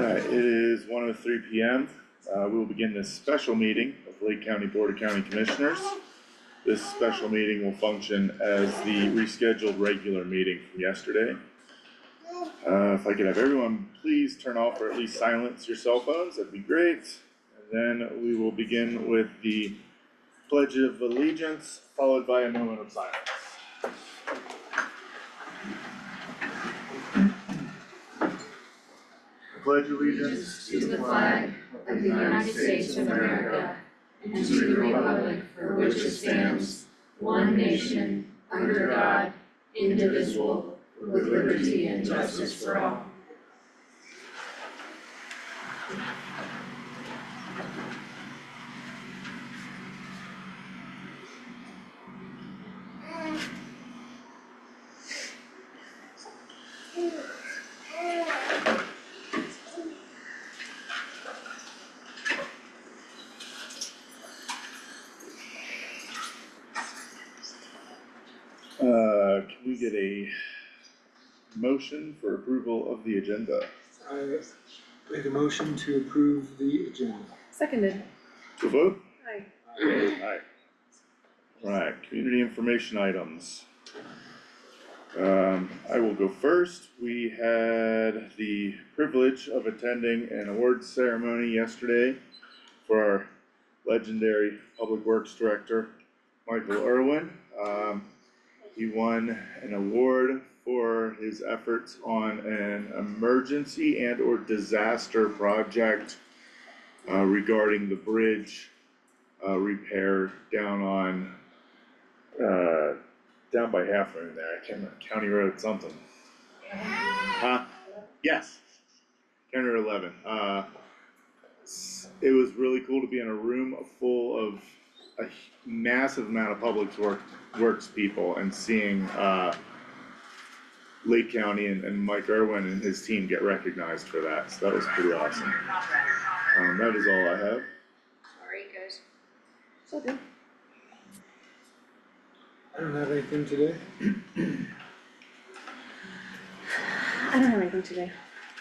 Alright, it is 1:03 p.m. We will begin this special meeting of Lake County Board of County Commissioners. This special meeting will function as the rescheduled regular meeting from yesterday. If I could have everyone please turn off or at least silence your cell phones, that'd be great. And then we will begin with the Pledge of Allegiance, followed by a moment of silence. Pledge allegiance to the flag of the United States of America and to the republic for which it stands, one nation, under God, indivisible, with liberty and justice for all. Can we get a motion for approval of the agenda? I make a motion to approve the agenda. Seconded. To vote? Aye. Aye. Alright, community information items. I will go first. We had the privilege of attending an awards ceremony yesterday for our legendary Public Works Director, Michael Irwin. He won an award for his efforts on an emergency and or disaster project regarding the bridge repair down on down by Half Moon there. I can't remember, County Road something. Yes, County Road 11. It was really cool to be in a room full of a massive amount of public works people and seeing Lake County and Mike Irwin and his team get recognized for that. So that was pretty awesome. That is all I have. Alright, guys. So good. I don't have anything today. I don't have anything today.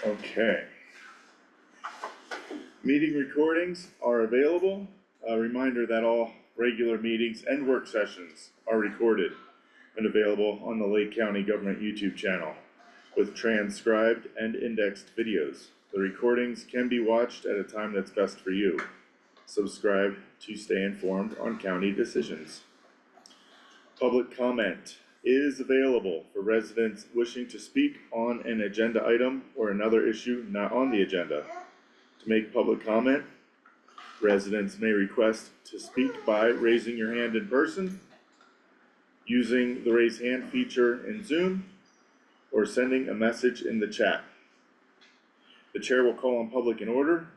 Okay. Meeting recordings are available. A reminder that all regular meetings and work sessions are recorded and available on the Lake County Government YouTube channel with transcribed and indexed videos. The recordings can be watched at a time that's best for you. Subscribe to stay informed on county decisions. Public comment is available for residents wishing to speak on an agenda item or another issue not on the agenda. To make public comment, residents may request to speak by raising your hand in person, using the raise hand feature in Zoom, or sending a message in the chat. The chair will call on public in order.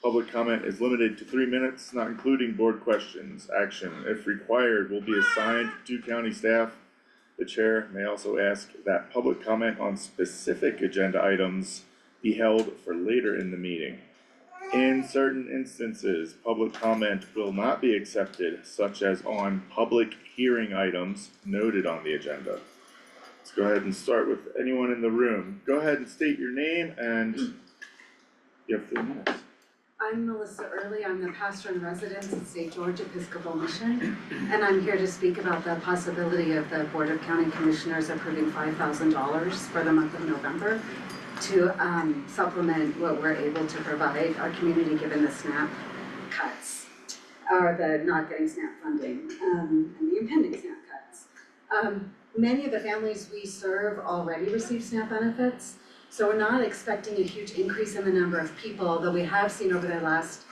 Public comment is limited to 3 minutes, not including board questions. Action, if required, will be assigned to county staff. The chair may also ask that public comment on specific agenda items be held for later in the meeting. In certain instances, public comment will not be accepted, such as on public hearing items noted on the agenda. Let's go ahead and start with anyone in the room. Go ahead and state your name and you have 3 minutes. I'm Melissa Early. I'm the pastor in residence at St. George Episcopal Mission, and I'm here to speak about the possibility of the Board of County Commissioners approving $5,000 for the month of November to supplement what we're able to provide our community given the SNAP cuts, or the not getting SNAP funding, and the impending SNAP cuts. Many of the families we serve already receive SNAP benefits, so we're not expecting a huge increase in the number of people, although we have seen over the last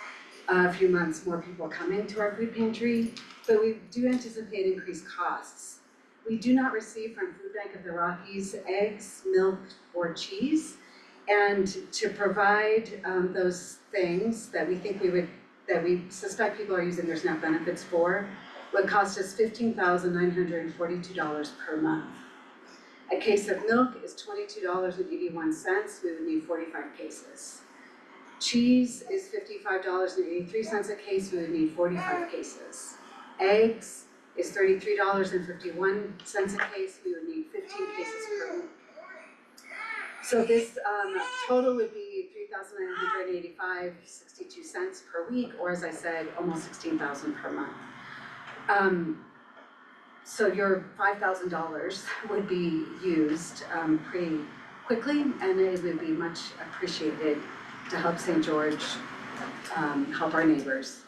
few months more people coming to our food pantry, but we do anticipate increased costs. We do not receive from Food Bank of the Rockies eggs, milk, or cheese, and to provide those things that we suspect people are using their SNAP benefits for would cost us $15,942 per month. A case of milk is $22.81, we would need 45 cases. Cheese is $55.83 a case, we would need 45 cases. Eggs is $33.51 a case, we would need 15 cases per week. So this total would be $5,985.62 per week, or as I said, almost $16,000 per month. So your $5,000 would be used pretty quickly, and it would be much appreciated to help St. George help our neighbors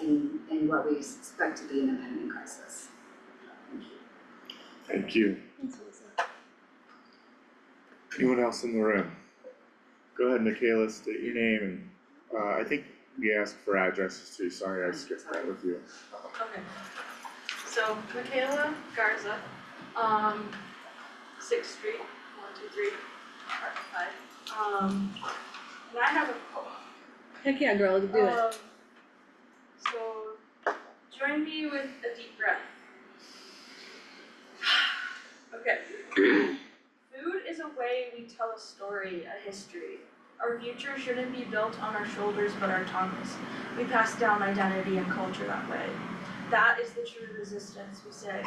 in what we expect to be an impending crisis. Thank you. Anyone else in the room? Go ahead, Michaela, state your name and, I think we asked for addresses too, sorry I skipped that with you. Okay. So Michaela Garza, 6th Street, 123, apartment 5. And I have a poem. Heck yeah, girl, do it. So join me with a deep breath. Okay. Food is a way we tell a story, a history. Our future shouldn't be built on our shoulders but our tongues. We pass down identity and culture that way. That is the true resistance, we say.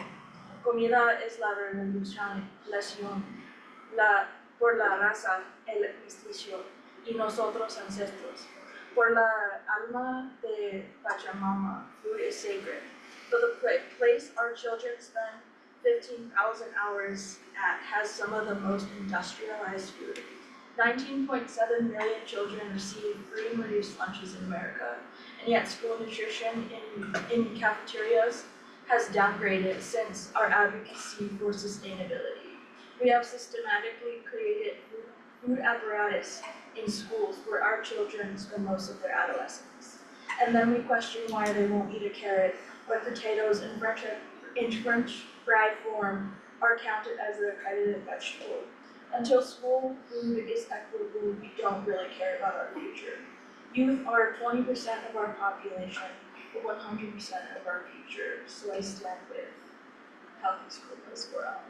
Comida es la revolución, por la raza, el mestizo, y nosotros ancestros. Por la alma de Pachamama, food is sacred. But the place our children spend 15,000 hours at has some of the most industrialized food. 19.7 million children receive free and reduced lunches in America, and yet school nutrition in cafeterias has downgraded since our advocacy for sustainability. We have systematically created food apparatus in schools where our children spend most of their adolescence. And then we question why they won't eat a carrot when potatoes in French fry form are counted as an accredited vegetable. Until school food is equitable, we don't really care about our future. Youth are 20% of our population, but 100% of our future, so I stand with healthy school meals for all.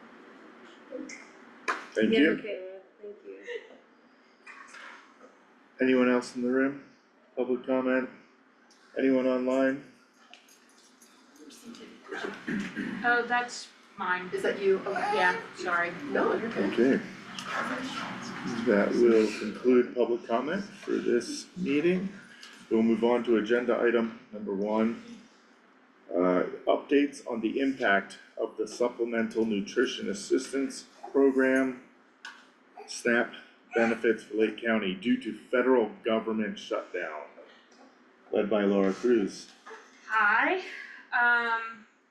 Thank Yeah, you. Michaela, thank you. Anyone else in the room? Public comment? Anyone online? Oh, that's mine. Is that you? Okay. Yeah, sorry. No, you're good. Okay. That will conclude public comment for this meeting. We'll move on to agenda item number 1. Updates on the impact of the Supplemental Nutrition Assistance Program SNAP benefits for Lake County due to federal government shutdown. Led by Laura Cruz. Hi,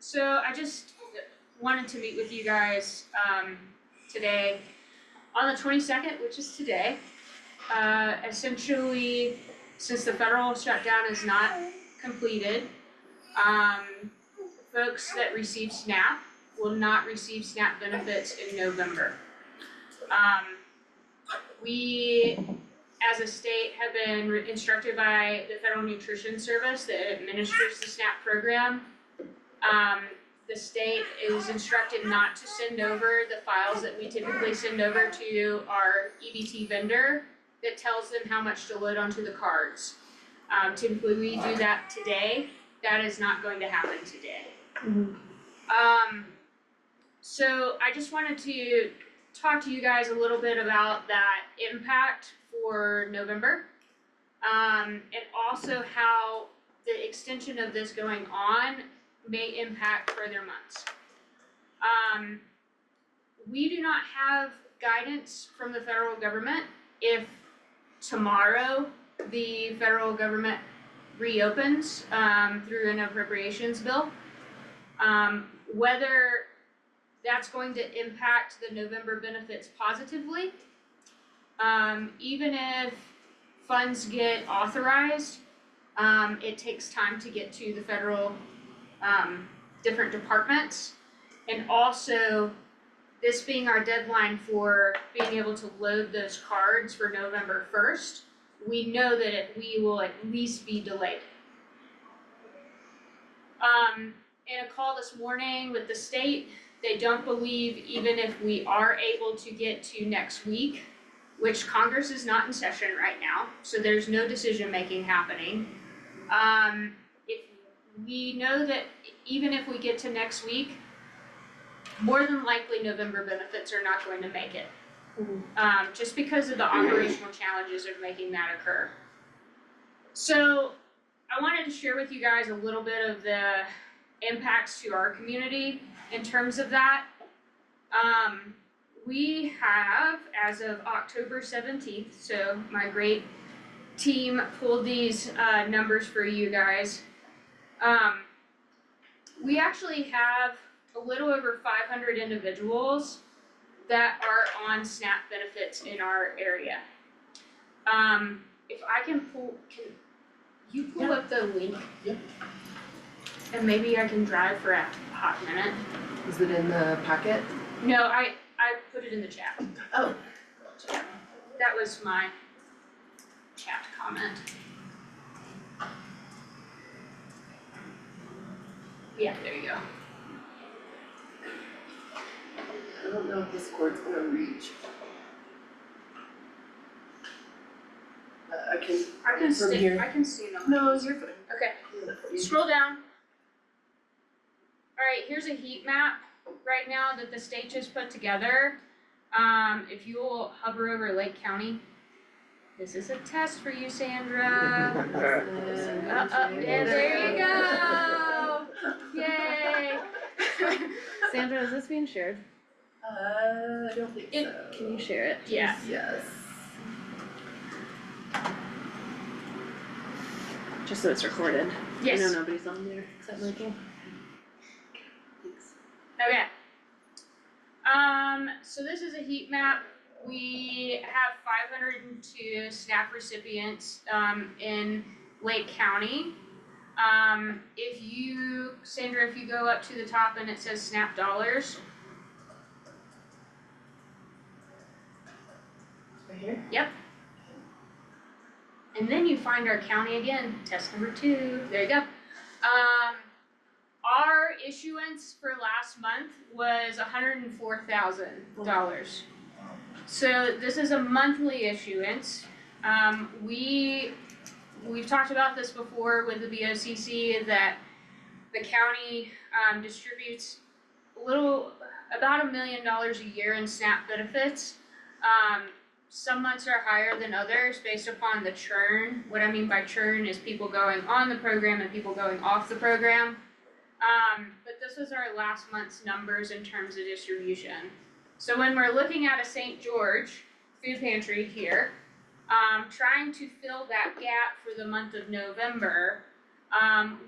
so I just wanted to meet with you guys, today on the 22nd, which is today. Essentially, since the federal shutdown is not completed, folks that receive SNAP will not receive SNAP benefits in November. We, as a state, have been instructed by the Federal Nutrition Service that administers the SNAP program. The state is instructed not to send over the files that we typically send over to our EBT vendor that tells them how much to load onto the cards. Typically we do that today. That is not going to happen today. So I just wanted to talk to you guys a little bit about that impact for November. And also how the extension of this going on may impact further months. We do not have guidance from the federal government if tomorrow the federal government reopens through an appropriations bill. Whether that's going to impact the November benefits positively. Even if funds get authorized, it takes time to get to the federal different departments. And also, this being our deadline for being able to load those cards for November 1st, we know that we will at least be delayed. In a call this morning with the state, they don't believe even if we are able to get to next week, which Congress is not in session right now, so there's no decision making happening. If we know that even if we get to next week, more than likely November benefits are not going to make it. just because of the operational challenges of making that occur. So I wanted to share with you guys a little bit of the impacts to our community in terms of that. We have, as of October 17th, so my great team pulled these numbers for you guys. We actually have a little over 500 individuals that are on SNAP benefits in our area. If I can you pull up the link? Yeah. And maybe I can drive for a hot minute. Is it in the packet? No, I put it in the chat. Oh. That was my chat comment. Yeah, there you go. I don't know if this cord's gonna reach. I can from here. I can see them. No, you're fine. Okay, scroll down. Alright, here's a heat map right now that the state just put together. If you will hover over Lake County. This is a test for you, Sandra. Yeah, there you go. Yay. Sandra, is this being shared? I don't think so. Can you share it? Yeah. Yes. Just so it's recorded. Yes. I know nobody's on there except Michael. Thanks. Okay. So this is a heat map. We have 502 SNAP recipients in Lake County. If you, Sandra, if you go up to the top and it says SNAP dollars. Right here? Yep. And then you find our county again, test number 2, there you go. Our issuance for last month was $104,000. So this is a monthly issuance. We've talked about this before with the BOCC that the county distributes about $1 million a year in SNAP benefits. Some months are higher than others based upon the churn. What I mean by churn is people going on the program and people going off the program. But this was our last month's numbers in terms of distribution. So when we're looking at a St. George food pantry here, trying to fill that gap for the month of November,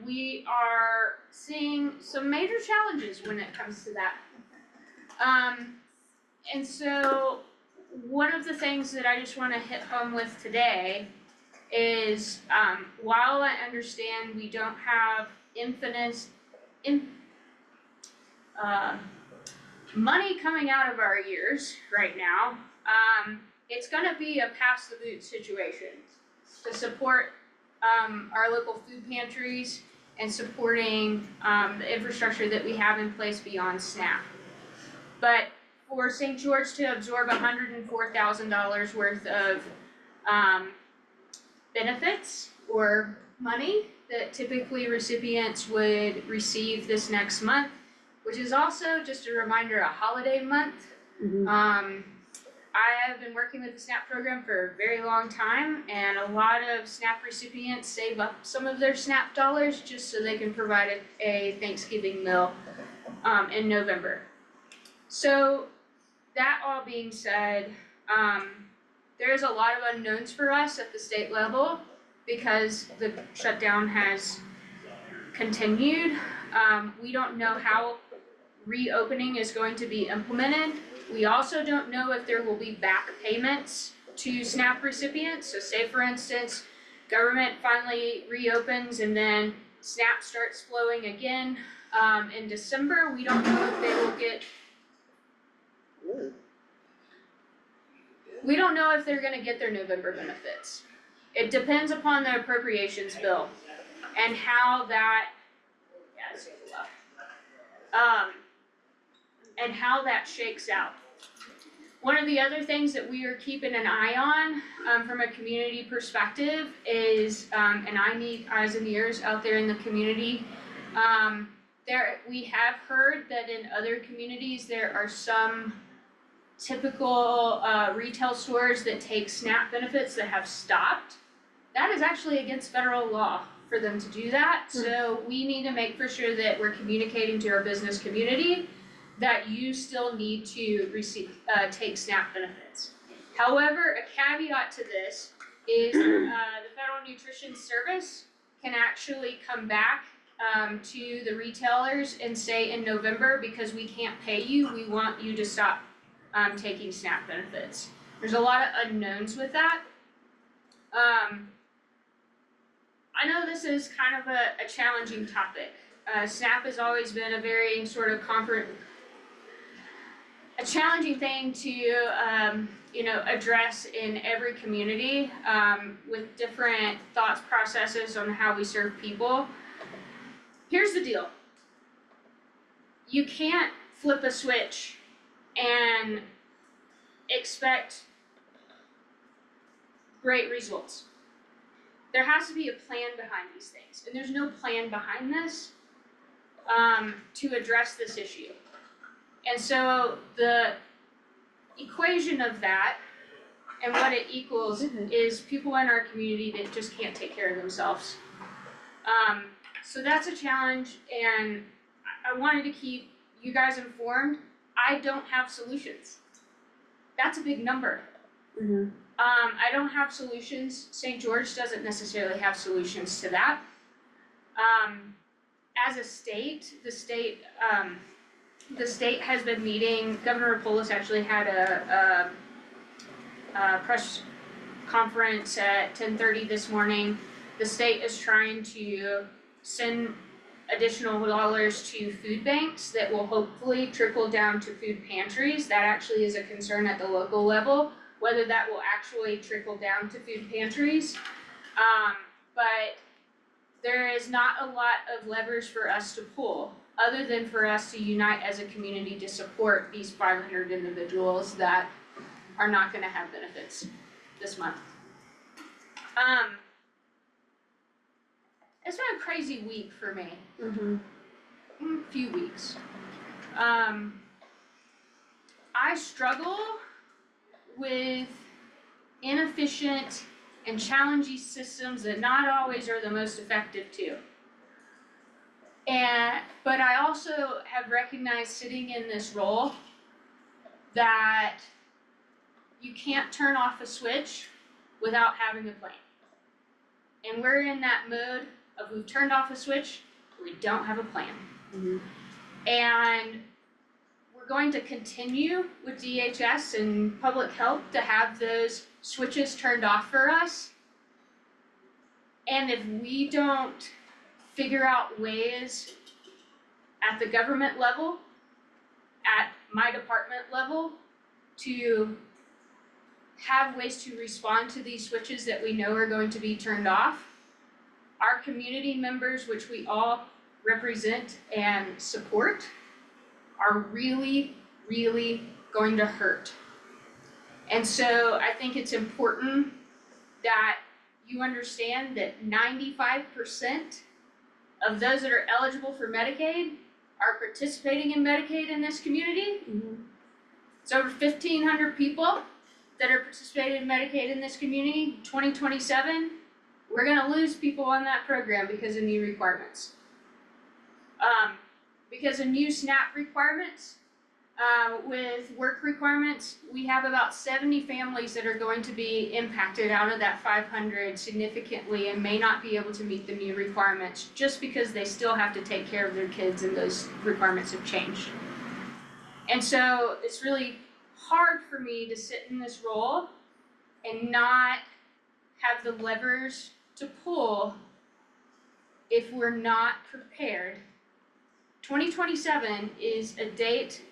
we are seeing some major challenges when it comes to that. And so one of the things that I just want to hit home with today is, while I understand we don't have money coming out of our ears right now, it's gonna be a pass the boot situation to support our local food pantries and supporting the infrastructure that we have in place beyond SNAP. But for St. George to absorb $104,000 worth of benefits or money that typically recipients would receive this next month, which is also, just a reminder, a holiday month. I have been working with the SNAP program for a very long time, and a lot of SNAP recipients save up some of their SNAP dollars just so they can provide a Thanksgiving meal in November. So that all being said, there's a lot of unknowns for us at the state level because the shutdown has continued. We don't know how reopening is going to be implemented. We also don't know if there will be back payments to SNAP recipients. So say for instance, government finally reopens and then SNAP starts flowing again in December. We don't know if they will get, we don't know if they're gonna get their November benefits. It depends upon the appropriations bill and how that, and how that shakes out. One of the other things that we are keeping an eye on from a community perspective is, and I need eyes and ears out there in the community. We have heard that in other communities there are some typical retail stores that take SNAP benefits that have stopped, that is actually against federal law for them to do that. So we need to make for sure that we're communicating to our business community that you still need to take SNAP benefits. However, a caveat to this is the Federal Nutrition Service can actually come back to the retailers and say in November, because we can't pay you, we want you to stop taking SNAP benefits. There's a lot of unknowns with that. I know this is kind of a challenging topic. SNAP has always been a very sort of a challenging thing to address in every community with different thought processes on how we serve people. Here's the deal. You can't flip a switch and expect great results. There has to be a plan behind these things, and there's no plan behind this to address this issue. And so the equation of that and what it equals is people in our community that just can't take care of themselves. So that's a challenge, and I wanted to keep you guys informed. I don't have solutions. That's a big number. I don't have solutions. St. George doesn't necessarily have solutions to that. As a state, the state has been meeting. Governor Polis actually had a press conference at 10:30 this morning. The state is trying to send additional dollars to food banks that will hopefully trickle down to food pantries. That actually is a concern at the local level, whether that will actually trickle down to food pantries. But there is not a lot of levers for us to pull, other than for us to unite as a community to support these 500 individuals that are not gonna have benefits this month. It's been a crazy week for me. Few weeks. I struggle with inefficient and challenging systems that not always are the most effective too. But I also have recognized sitting in this role that you can't turn off a switch without having a plan. And we're in that mode of we've turned off a switch, we don't have a plan. And we're going to continue with DHS and public health to have those switches turned off for us. And if we don't figure out ways at the government level, at my department level, to have ways to respond to these switches that we know are going to be turned off, our community members, which we all represent and support, are really, really going to hurt. And so I think it's important that you understand that 95% of those that are eligible for Medicaid are participating in Medicaid in this community. It's over 1,500 people that are participating in Medicaid in this community. 2027, we're gonna lose people on that program because of new requirements. Because of new SNAP requirements, with work requirements, we have about 70 families that are going to be impacted out of that 500 significantly and may not be able to meet the new requirements just because they still have to take care of their kids and those requirements have changed. And so it's really hard for me to sit in this role and not have the levers to pull if we're not prepared. 2027 is a date.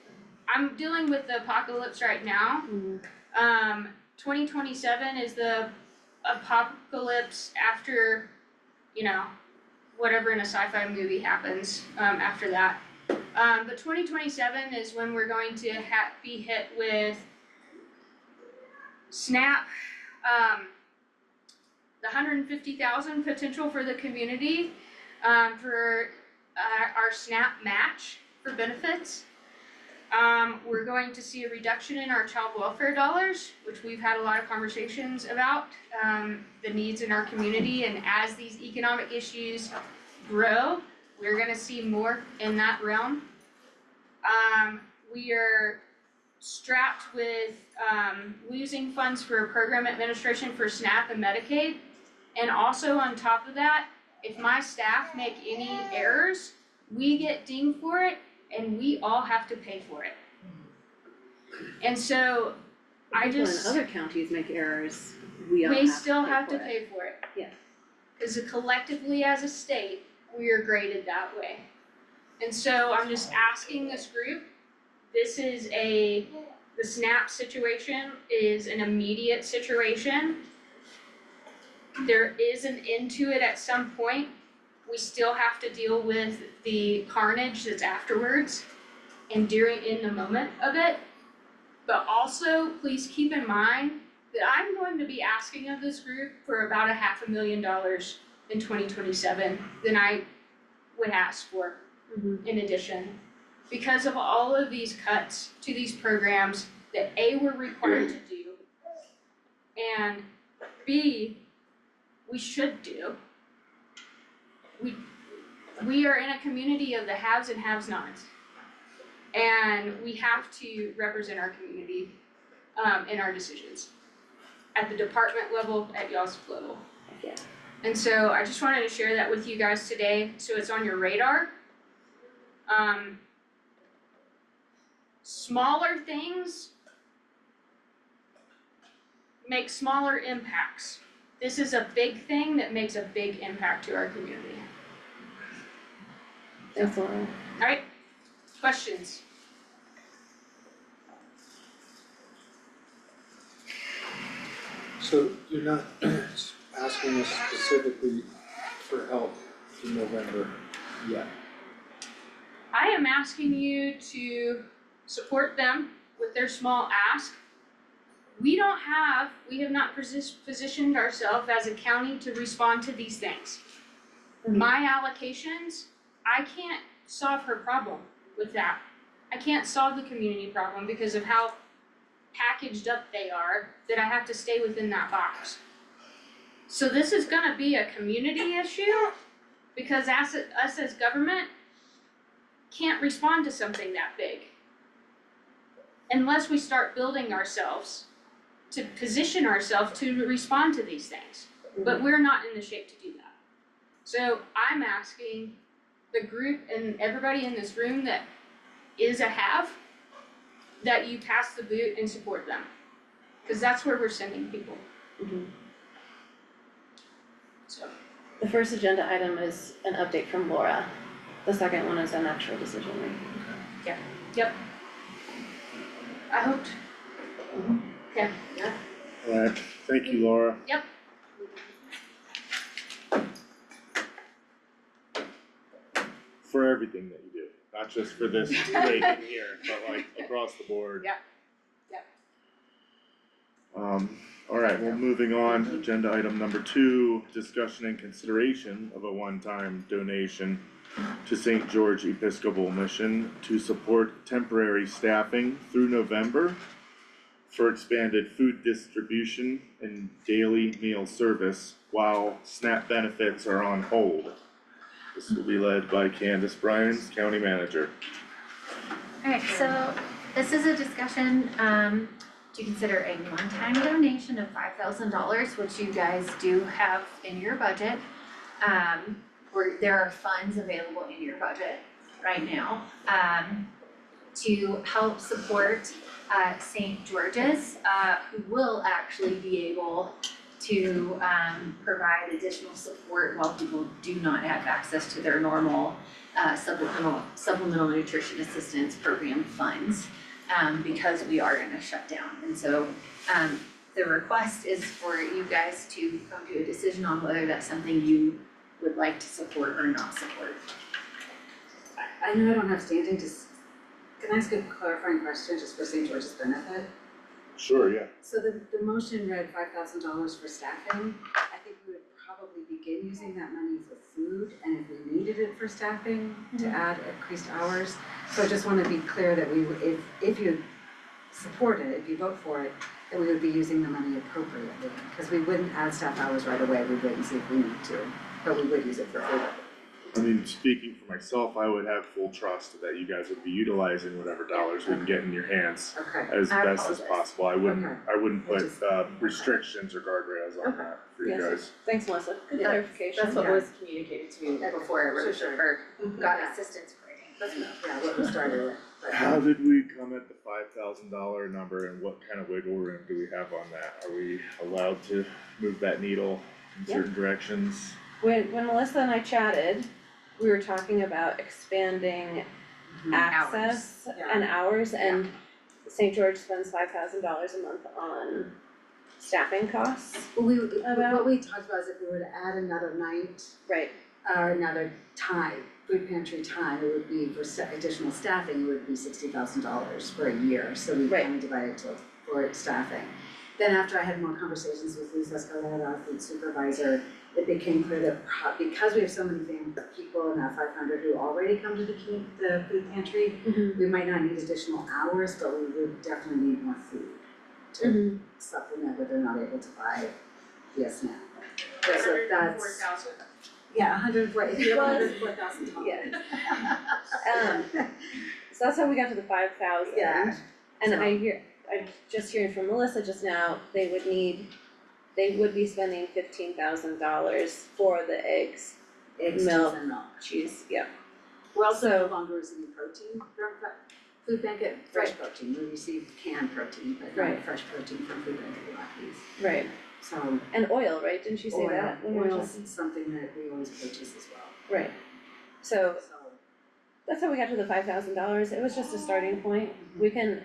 I'm dealing with the apocalypse right now. 2027 is the apocalypse after, whatever in a sci-fi movie happens after that. But 2027 is when we're going to be hit with SNAP, the 150,000 potential for the community, for our SNAP match for benefits. We're going to see a reduction in our child welfare dollars, which we've had a lot of conversations about, the needs in our community, and as these economic issues grow, we're gonna see more in that realm. We are strapped with, losing funds for program administration for SNAP and Medicaid. And also on top of that, if my staff make any errors, we get dinged for it and we all have to pay for it. And so I just. People in other counties make errors, we all have to pay for it. We still have to pay for it. Yeah. Cause collectively as a state, we are graded that way. And so I'm just asking this group, the SNAP situation is an immediate situation. There is an end to it at some point. We still have to deal with the carnage that's afterwards and in the moment of it. But also, please keep in mind that I'm going to be asking of this group for about $500,000 in 2027 than I would ask for in addition. Because of all of these cuts to these programs that A, we're required to do, and B, we should do. We are in a community of the haves and have-nots. And we have to represent our community in our decisions. At the department level, at y'all's level. Yeah. And so I just wanted to share that with you guys today, so it's on your radar. Smaller things make smaller impacts. This is a big thing that makes a big impact to our community. Thanks, Laura. Alright, questions? So you're not asking us specifically for help in November yet? I am asking you to support them with their small ask. We have not positioned ourselves as a county to respond to these things. My allocations, I can't solve her problem with that. I can't solve the community problem because of how packaged up they are, that I have to stay within that box. So this is gonna be a community issue, because us as government can't respond to something that big unless we start building ourselves to position ourselves to respond to these things. But we're not in the shape to do that. So I'm asking the group and everybody in this room that is a have, that you pass the boot and support them. Cause that's where we're sending people. So. The first agenda item is an update from Laura. The second one is an actual decision making. Yep. I hoped. Okay. Alright, thank you, Laura. Yep. For everything that you do, not just for this rate in here, but like across the board. Yep. Alright, well, moving on, agenda item number 2, discussion and consideration of a one-time donation to St. George Episcopal Mission to support temporary staffing through November for expanded food distribution and daily meal service while SNAP benefits are on hold. This will be led by Candace Bryans, County Manager. Alright, so this is a discussion to consider a one-time donation of $5,000, which you guys do have in your budget. Where there are funds available in your budget right now to help support St. George's, who will actually be able to provide additional support while people do not have access to their normal supplemental nutrition assistance program funds, because we are in a shutdown. And so the request is for you guys to come to a decision on whether that's something you would like to support or not support. I know I don't have standing to, can I ask a clarifying question just for St. George's benefit? Sure, yeah. So the motion read $5,000 for staffing. I think we would probably begin using that money for food, and if we needed it for staffing to add increased hours. So I just wanna be clear that we, if you support it, if you vote for it, that we would be using the money appropriately. Because we wouldn't add staff hours right away, we'd wait and see if we need to, but we would use it for food. I mean, speaking for myself, I would have full trust that you guys would be utilizing whatever dollars we can get in your hands Okay. as I best as apologize. possible. I Okay. wouldn't put Just- restrictions or guardrails on Okay. that for you Yes. guys. Thanks, Melissa, good Yeah, clarification. That's what Yeah. was communicated to me before I wrote, Sure. or got Yeah. assistance writing. Yeah, what we started with. But- How did we come at the $5,000 number and what kind of wiggle room do we have on that? Are we allowed to move that needle in Yeah. certain directions? When Melissa and I chatted, we were talking about expanding access Yeah. and hours, and St. George spends $5,000 a month on staffing costs. Well, About- what we talked about is if we were to add another night Right, or another time, food pantry time, it would be for additional staffing, it would be $60,000 for a year, so we Right. kind of divided it for staffing. Then after I had more conversations with Lisa Escalera, our food supervisor, it became clear that because we have so many people in that 500 who already come to the food pantry, we might not need additional hours, but we would definitely need more food to supplement what they're not able to buy via SNAP. So that's, yeah, 104, if you have Well, $104,000. yeah. So that's how we got to the 5,000. Yeah. And So- I'm just hearing from Melissa just now, they would be spending $15,000 for the eggs, Eggs, Milk. cheese, and milk. cheese, yeah. We're also no So- longer receiving protein from food bank, fresh protein, we receive canned protein, but not Right. fresh protein from food bank at Rockies. Right, So and oil, right, didn't you say that? when we were oil's talking? something that we always purchase as well, Right, so so. that's how we got to the $5,000, it was just a starting point, we can,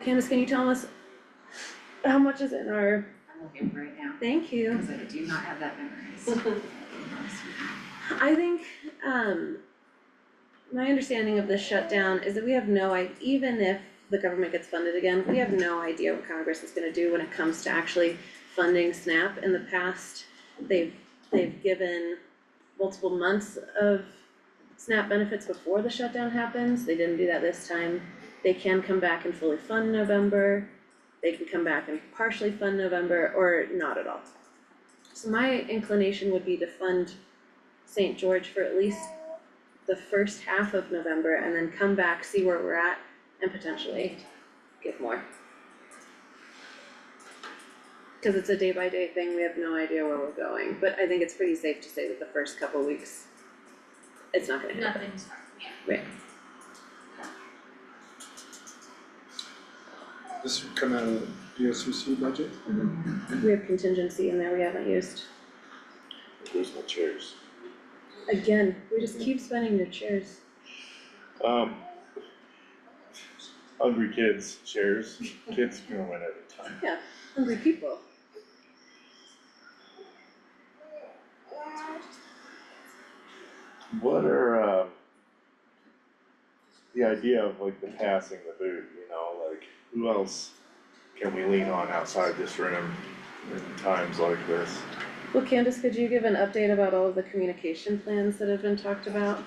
Candace, can you tell us how much is in our, I'm looking right now, thank you. because I do not have that memorized. I think, my understanding of this shutdown is that we have even if the government gets funded again, we have no idea what Congress is gonna do when it comes to actually funding SNAP. In the past, they've given multiple months of SNAP benefits before the shutdown happens, they didn't do that this time. They can come back and fully fund November, they can come back and partially fund November, or not at all. So my inclination would be to fund St. George for at least the first half of November and then come back, see where we're at, and potentially give more. Cause it's a day by day thing, we have no idea where we're going, but I think it's pretty safe to say that the first couple weeks, it's not gonna happen. Nothing's, yeah. Right, This would come out of the BOCC budget? we have contingency in there we haven't used. Where's my chairs? Again, we just keep spending your chairs. Hungry kids, chairs, kids can win every time. Hungry people. What are, the idea of like the passing the boot, you know, like who else can we lean on outside this room in times like this? Well, Candace, could you give an update about all of the communication plans that have been talked about?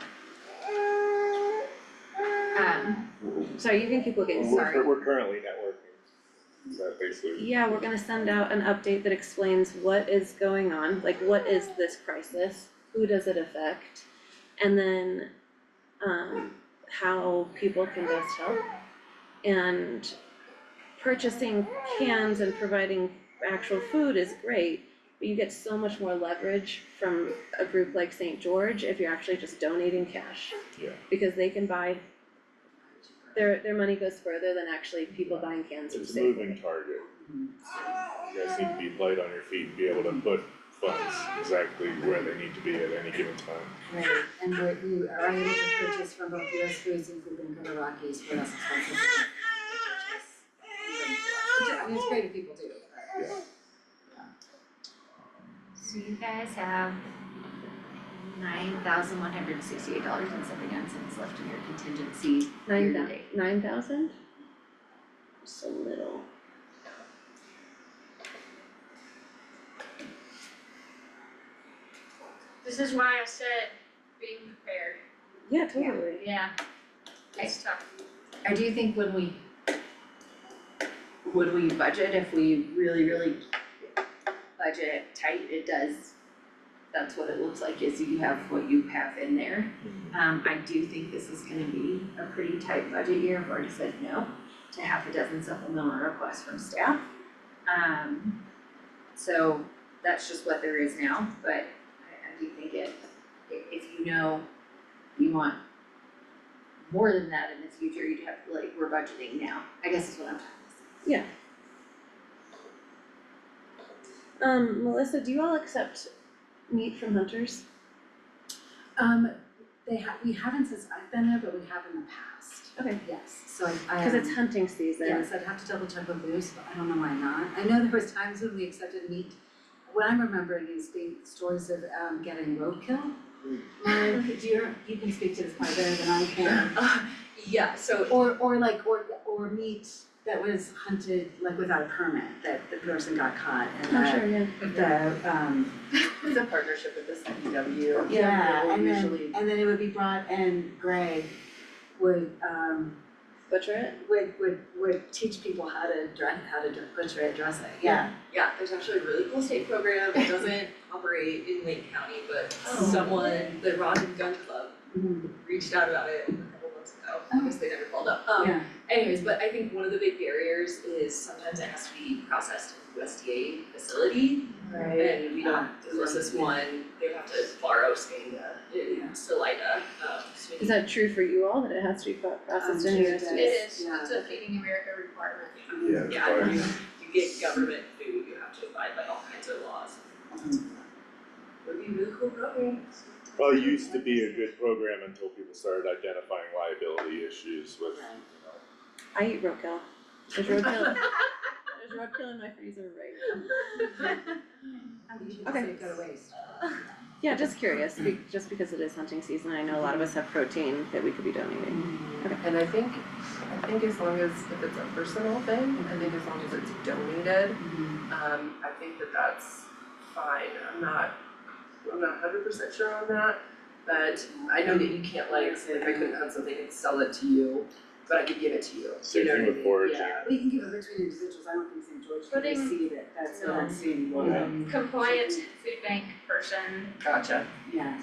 Sorry, you can keep looking, sorry. We're currently networking, is that basically? Yeah, we're gonna send out an update that explains what is going on, like what is this crisis, who does it affect? And then, how people can best help. And purchasing cans and providing actual food is great, but you get so much more leverage from a group like St. George if you're actually just donating cash. Yeah. Because they can buy, their money goes further than actually people buying cans from It's a Safeway. moving target. You guys need to be light on your feet and be able to put funds exactly where they need to be at any given time. Right, and we are able to purchase from both US Foods and Food Bank of the Rockies for less expensive than purchase. I mean, it's great if people do, but. Yeah. So you guys have $9,168.79 left in your contingency year to date. 9,000? So little. This is why I said being prepared, Yeah, totally. yeah, it's tough. I do think would we budget if we really budget tight, it does, that's what it looks like, is you have what you have in there. I do think this is gonna be a pretty tight budget year. I've already said no to half a dozen supplemental requests from staff. So that's just what there is now, but I do think if you know you want more than that in the future, you'd have to, like, we're budgeting now, I guess is what I'm trying to say. Yeah. Melissa, do you all accept meat from hunters? We haven't since I've been there, but we have in the past, Okay, yes, so I cause it's hunting season. yes, I'd have to double check with Bruce, but I don't know why not. I know there was times when we accepted meat. What I'm remembering is being stories of getting roadkill. You can speak to this probably better than I can. Yeah, so Or meat that was hunted like without a permit, that the person got caught and Oh, sure, yeah. it's a partnership with the CPW. Yeah, and usually. then it would be brought and Greg would Butcher it? would teach people how to butcher it, dress it, yeah. Yeah, there's actually a really cool state program, it doesn't operate in Lake County, but someone, the Rod and Gun Club, reached out about it a couple months ago, I guess they never followed up. Yeah. Anyways, but I think one of the big barriers is sometimes it has to be processed in a USDA facility. And we don't, unless this one, they have to borrow Scalia in Salida, so we Is that true for you all, that it has to be processed in Sure USDA? it It is, Yeah. it's a Feeding America requirement. Yeah, Yeah, you get government food, you have to abide by all kinds of laws. Would be a really cool program. Probably used to be a good program until people started identifying liability issues with, I eat roadkill. There's roadkill. There's roadkill in my freezer right You should Okay. say go to waste. Yeah, just curious, just because it is hunting season, I know a lot of us have protein that we could be donating. And I think as long as, if it's a personal thing, I think as long as it's donated, I think that's fine. I'm not 100% sure on that, but I know that you can't like I couldn't hunt something and sell it to you, but I could give it to you. Same You know thing what I with mean? foraging. Yeah. We can give it between individuals, I don't think St. George can Putting- receive it, that's what I'm seeing. Compliant food bank person, Gotcha. Yeah,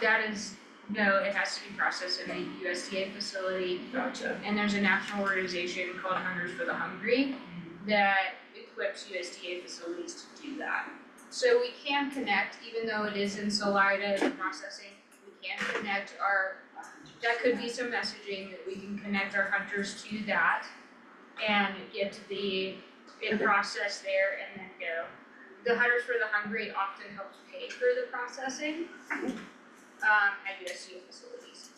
that is, no, it has to be processed in a USDA facility. Gotcha. And there's a national organization called Hunters for the Hungry that equips USDA facilities to do that. So we can connect, even though it is in Salida, the processing, we can connect that could be some messaging that we can connect our hunters to that and get it processed there and then go. The Hunters for the Hungry often helps pay for the processing at USDA facilities.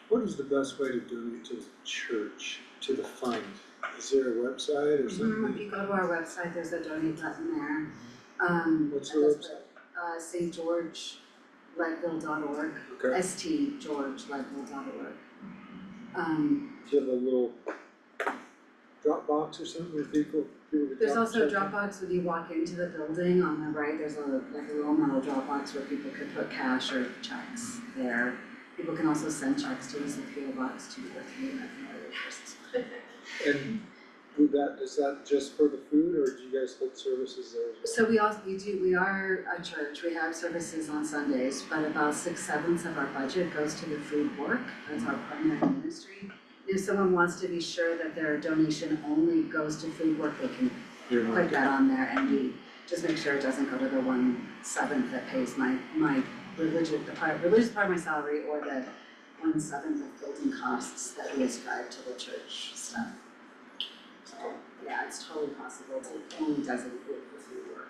What is the best way to donate to the church, to the fund? Is there a website or if something? you go to our website, there's a donate button there. What's the website? stgeorgeleadville.org, Okay, stgeorgeleadville.org. do you have a little Dropbox or something where people could There's drop- also a check in? Dropbox when you walk into the building on the right, there's a little metal Dropbox where people could put cash or checks there. People can also send checks to us at PO Box 243 in other places. And is that just for the food, or do you guys hold services there as well? So we are a church, we have services on Sundays, but about 6/7 of our budget goes to the food work, that's our primary ministry. If someone wants to be sure that their donation only goes to food work, they can You're not put that on there and we just make sure it doesn't go to the 1/7 that pays my religious part of my salary or the 1/7 of building costs that we ascribe to the church stuff. So, yeah, it's totally possible to only designate for food work.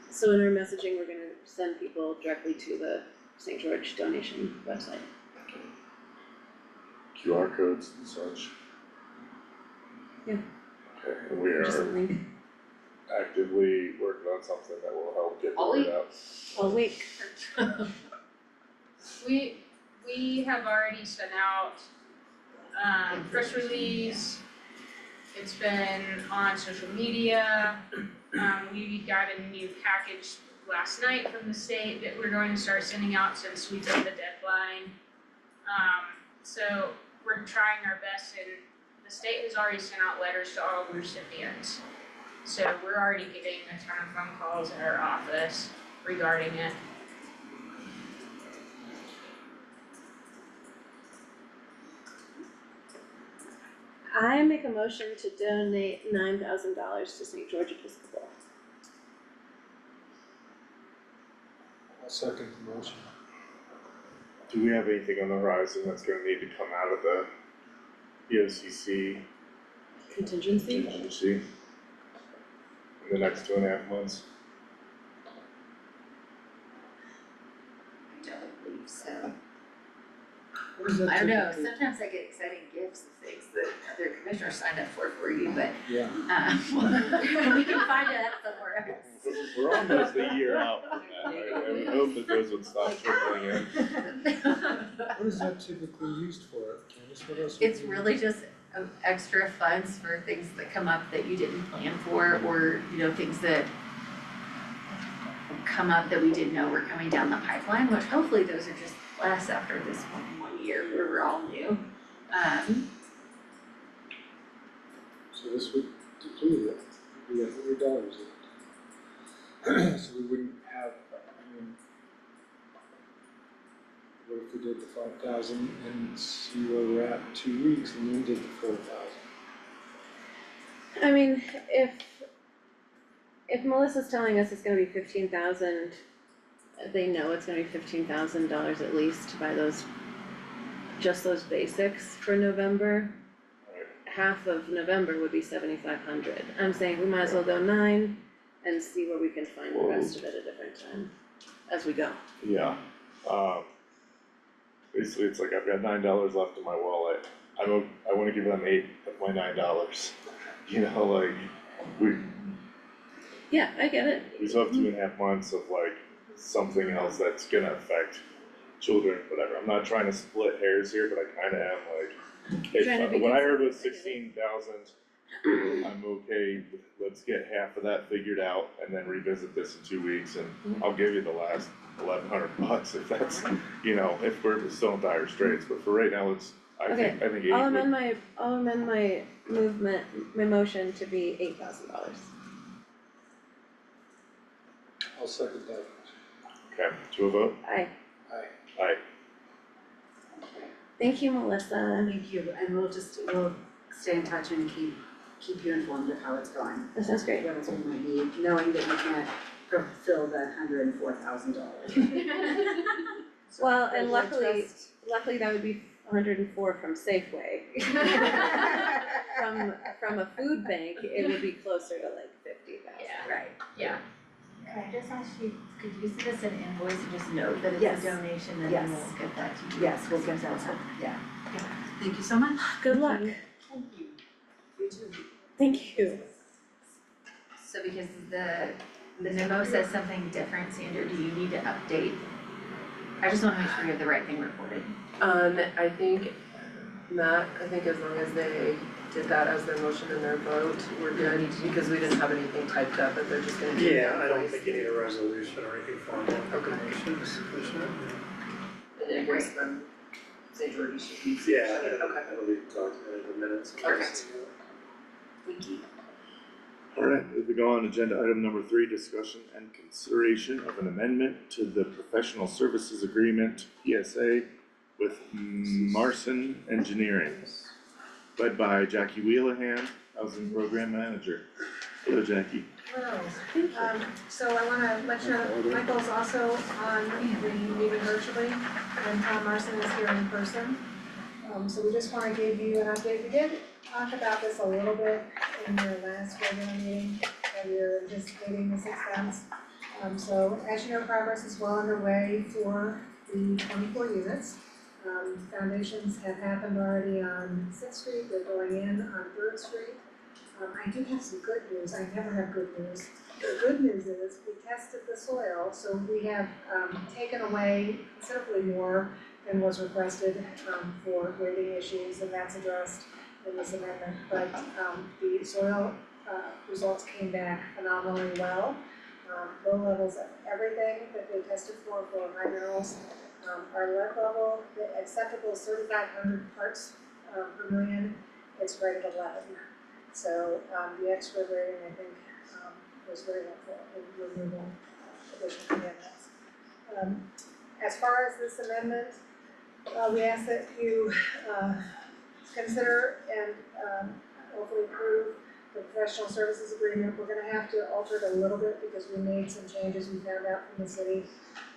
So in our messaging, we're gonna send people directly to the St. George donation website. QR codes and such. Yeah. Okay, and we Just a are link. actively working on something that will help get the Ollie? word out. I'll wait. We have already sent out press release, It's been on social media. We got a new package last night from the state that we're going to start sending out since we did the deadline. So we're trying our best, and the state has already sent out letters to all the recipients. So we're already getting a ton of phone calls at our office regarding it. I make a motion to donate $9,000 to St. George Episcopal. I'll second the motion. Do we have anything on the horizon that's gonna need to come out of the BOCC Contingency? contingency in the next 2.5 months? I don't believe so. What is that I don't know, typically? sometimes I get exciting gifts and things that other commissioners signed up for you, but Yeah, we can find that somewhere else. We're almost a year out from that, I would hope that those would stop trickling in. what is that typically used for, Candace, what else? would It's you- really just extra funds for things that come up that you didn't plan for, or, you know, things that come up that we didn't know were coming down the pipeline, which hopefully those are just less after this one year where we're all new. So this would deplete it, it'd be $100 in it. So we wouldn't have, I mean, what if we did the 5,000 and see where we're at in 2 weeks and then did the 4,000? I mean, if Melissa's telling us it's gonna be 15,000, they know it's gonna be $15,000 at least to buy those, just those basics for November. Half of November would be 7,500. I'm saying we might as well go 9 and see where we can find the rest of it at a different time as we go. Yeah, basically it's like I've got $9 left in my wallet, I wanna give them 8 of my $9, you know, like, Yeah, I get it. we still have 2.5 months of like something else that's gonna affect children, whatever, I'm not trying to split hairs here, but I kinda am like, Trying to be what I heard was conservative. 16,000, I'm okay, let's get half of that figured out and then revisit this in 2 weeks and I'll give you the last $1,100 if that's, you know, if we're still in dire straits, but for right now, I think 8 I'll would, amend my my motion to be $8,000. I'll second that. okay, to a vote, Aye. aye, Thank you, Melissa. Thank you, and we'll stay in touch and keep you informed of how it's going. That sounds great. What else we might need, knowing that you can't fulfill that $104,000. Well, and We'll luckily that would be 104 from Safeway. From a food bank, it would be closer to like 50,000. Yeah. Right. Yeah. Could I just ask you, could you send us an invoice and just note that it's Yes. a donation and Yes. then we'll get that to you? Yes, we'll get that, yeah. Thank you so much. Good luck. Thank you. You too. Thank you. So because the memo says something different, Sandra, do you need to update? I just wanna make sure we have the right thing recorded. I think, Matt, as long as they did that as their motion and their vote, we're good, because we didn't have anything typed up, but they're just gonna do Yeah, I don't invoice. think you need a resolution or anything formal, information is sufficient. An invoice from St. George should be Yeah, sufficient. Okay. I believe documented in the minutes. Perfect. Thank you. alright, moving on, agenda item number 3, discussion and consideration of an amendment to the professional services agreement, PSA, with Marcin Engineering, led by Jackie Wheelahan, Housing Program Manager. Hello, Jackie. Hello, so I wanna let you know, Michael's also on the meeting virtually, and Tom Marcin is here in person. So we just wanna give you an update, we did talk about this a little bit in your last regular meeting, that we were anticipating this expense. So as you know, progress is well underway for the 24 units. Foundations have happened already on 6th Street, they're going in on 3rd Street. I do have some good news, I never have good news. The good news is, we tested the soil, so we have taken away considerably more than was requested for grading issues, and that's addressed. in this amendment, but, the soil, results came back phenomenally well. Low levels of everything that they tested for high minerals. Our lead level, the acceptable is 3,500 parts per million, it's right at 11. So, the extra rating, I think, was very helpful in removing additional contaminants. As far as this amendment, we ask that you, consider and, hopefully approve the professional services agreement. We're gonna have to alter it a little bit because we made some changes we found out from the city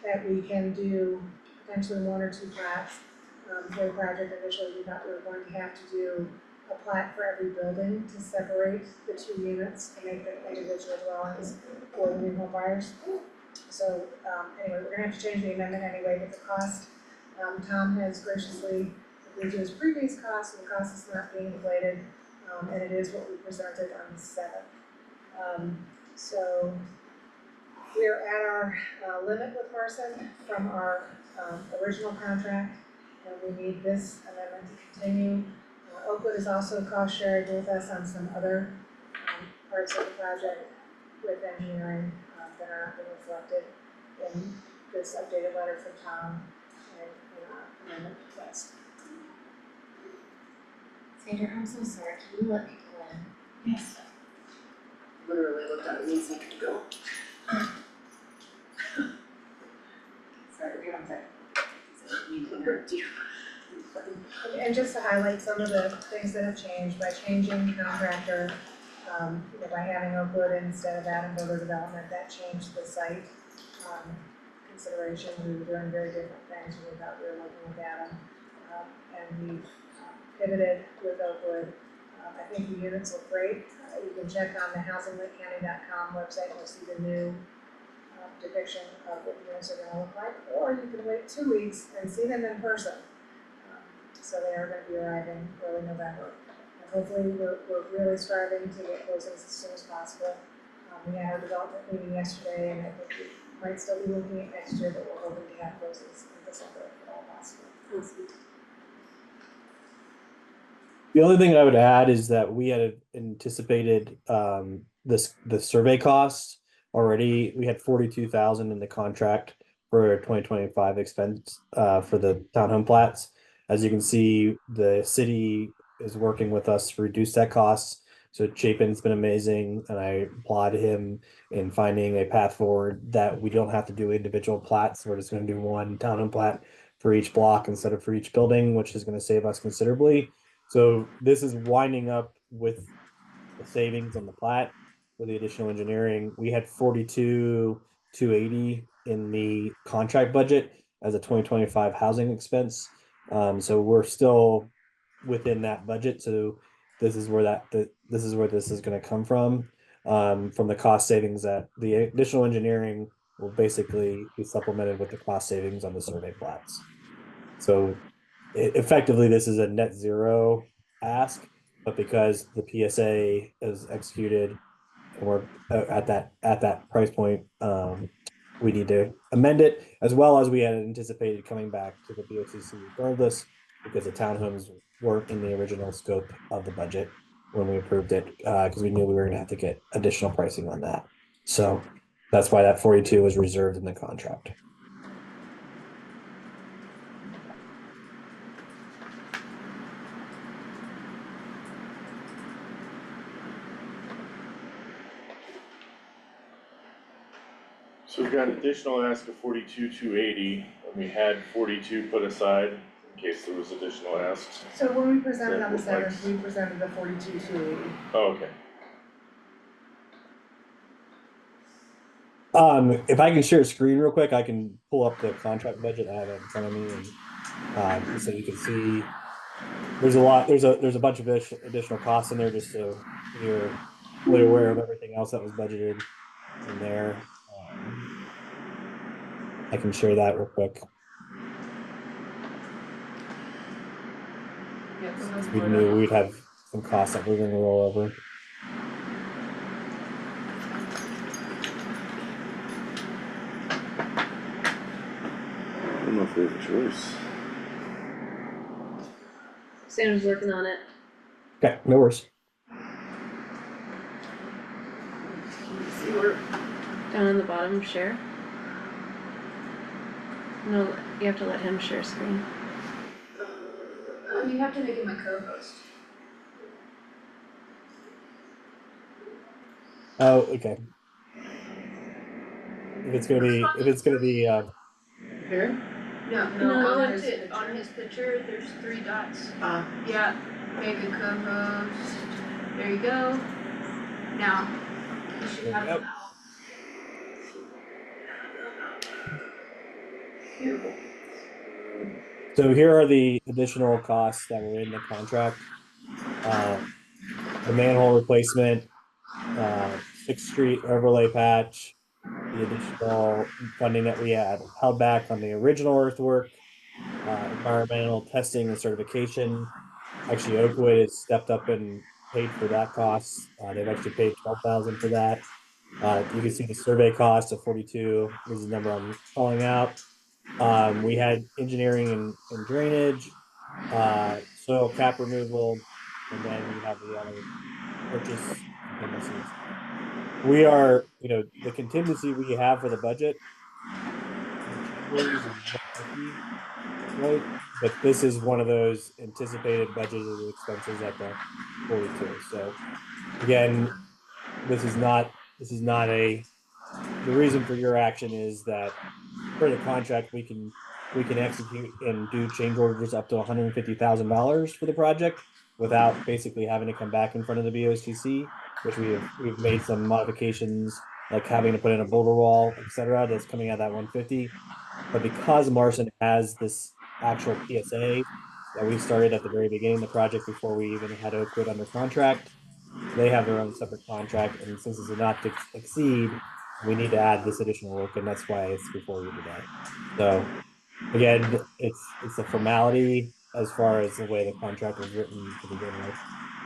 that we can do potentially 1 or 2 plats for the project. Initially, we thought we were going to have to do a plat for every building to separate the 2 units and make them individual dwellings for the new home buyers. So, anyway, we're gonna have to change the amendment anyway, but the cost, Tom has graciously agreed to his previous cost, and the cost is not being inflated, and it is what we presented on the 7th. So we are at our limit with Marcin from our original contract, and we need this amendment to continue. Oakwood is also cost sharing with us on some other parts of the project with engineering that are not being reflected in this updated letter from Tom and amendment request. Sandra, I'm so sorry, can you let people in? Yes. Literally looked at it 1 second ago. Sorry, I'm sorry. I didn't mean to interrupt you. And just to highlight some of the things that have changed, by changing contractor, by having Oakwood instead of Adam Builder Development, that changed the site, consideration. We were doing very different things when we thought we were looking with Adam. And we pivoted with Oakwood. I think the units look great. You can check on the housinglakecounty.com website, and you'll see the new depiction of what the units are gonna look like. Or you can wait 2 weeks and see them in person. So they are gonna be arriving early November. And hopefully, we're really striving to get closings as soon as possible. We had our development meeting yesterday, and I think we might still be looking at next year, but we're hoping to have closings in December if at all possible. Awesome. The only thing I would add is that we had anticipated the survey costs already. We had 42,000 in the contract for 2025 expense for the townhome plats. As you can see, the city is working with us to reduce that cost. So Chapin's been amazing, and I applaud him in finding a path forward that we don't have to do individual plats. We're just going to do one townhome plat for each block instead of for each building, which is going to save us considerably. So this is winding up with the savings on the plat with the additional engineering. We had 42,280 in the contract budget as a 2025 housing expense. So we're still within that budget. So this is where this is going to come from the cost savings that the additional engineering will basically be supplemented with the cost savings on the survey plats. So effectively, this is a net zero ask, but because the PSA is executed and we're at that price point, we need to amend it, as well as we had anticipated coming back to the BOCC regardless, because the townhomes weren't in the original scope of the budget when we approved it, because we knew we were going to have to get additional pricing on that. So that's why that 42 was reserved in the contract. So we've got additional ask of 42,280, and we had 42 put aside in case there was additional asks. So when we presented on the That looks 7th, we presented the 42,280. Oh, okay. If I can share a screen real quick, I can pull up the contract budget. I have it in front of me, and so you can see there's a bunch of additional costs in there, just so you're fully aware of everything else that was budgeted in there. I can share that real quick. We knew we'd have some costs that we're going to roll over. I don't know if we have a choice. Sandra's working on it. Okay, no worries. Down on the bottom, share. No, you have to let him share screen. You have to make him a co-host. Oh, okay. If it's gonna be, Here? No, No, on there's- his picture, there's 3 dots. Ah. Yeah, make a co-host, there you go. Now, you should have There we it go. now. so here are the additional costs that were in the contract. The manhole replacement, Sixth Street overlay patch, the additional funding that we had held back on the original earthwork, environmental testing and certification. Actually, Oakwood has stepped up and paid for that cost. They've actually paid 12,000 for that. You can see the survey cost of 42 is the number I'm calling out. We had engineering and drainage, soil cap removal, and then you have the other purchase contingencies. We are, the contingency we have for the budget is 150, right? But this is one of those anticipated budgeted expenses at the 42. So again, this is not the reason for your action is that for the contract, we can execute and do change orders up to $150,000 for the project without basically having to come back in front of the BOCC, which we've made some modifications, like having to put in a boulder wall, etc. That's coming out of that 150. But because Marcin has this actual PSA that we started at the very beginning of the project before we even had Oakwood under contract, they have their own separate contract, and since it's not to exceed, we need to add this additional work, and that's why it's before you today. So again, it's a formality as far as the way the contract was written to begin with,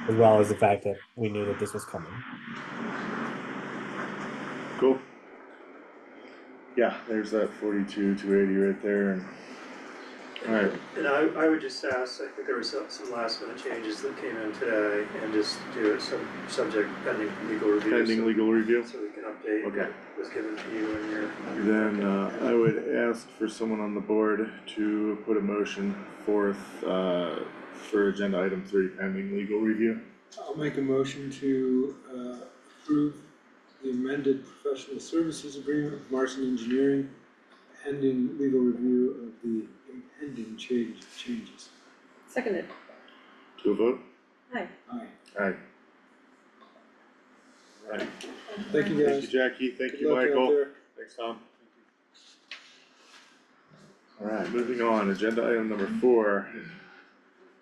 as well as the fact that we knew that this was coming. Cool. Yeah, there's that 42,280 right there, and alright, And I would just ask, I think there were some last minute changes that came in today, and just do it subject pending legal review. pending legal review. So we can update Okay. what was given to you in your. Then I would ask for someone on the board to put a motion forth for agenda item 3 pending legal review. I'll make a motion to approve the amended professional services agreement with Marcin Engineering pending legal review of the impending changes. Seconded. To a vote? Hi. Aye. Aye. Alright, Thank you thank guys. you Jackie, thank Good you luck out Michael, there. thanks Tom. Alright, moving on, agenda item number 4.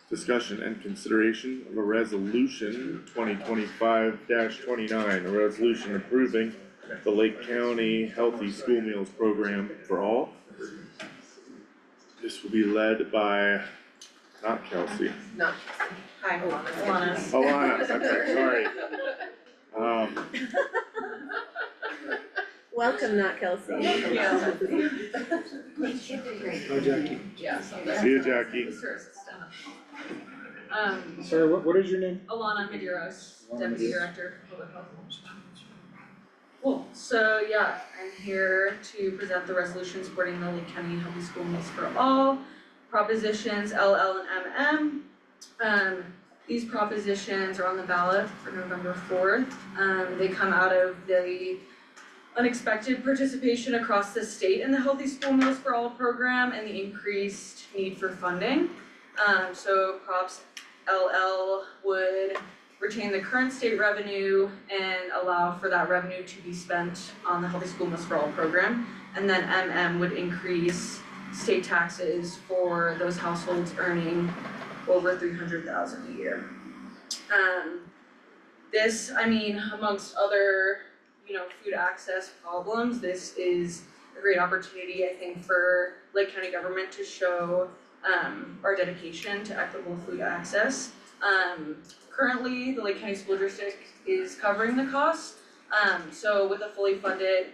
Discussion and consideration of a resolution 2025-29, a resolution approving the Lake County Healthy School Meals Program for all. This will be led by, not Kelsey, No. Hi, Alana. Alana, okay, sorry. Welcome, not Kelsey. Hi, Jackie. Yeah. See you, Jackie. Sorry, what is your name? Alana Medeiros, Deputy Director of Public Health. Cool, so yeah, I'm here to present the resolution supporting the Lake County Healthy School Meals for All, propositions LL and MM. These propositions are on the ballot for November 4th. They come out of the unexpected participation across the state in the Healthy School Meals for All program and the increased need for funding. So Props LL would retain the current state revenue and allow for that revenue to be spent on the Healthy School Meals for All program. And then MM would increase state taxes for those households earning over $300,000 a year. This, amongst other, food access problems, this is a great opportunity, I think, for Lake County government to show our dedication to equitable food access. Currently, the Lake County School District is covering the cost. So with a fully funded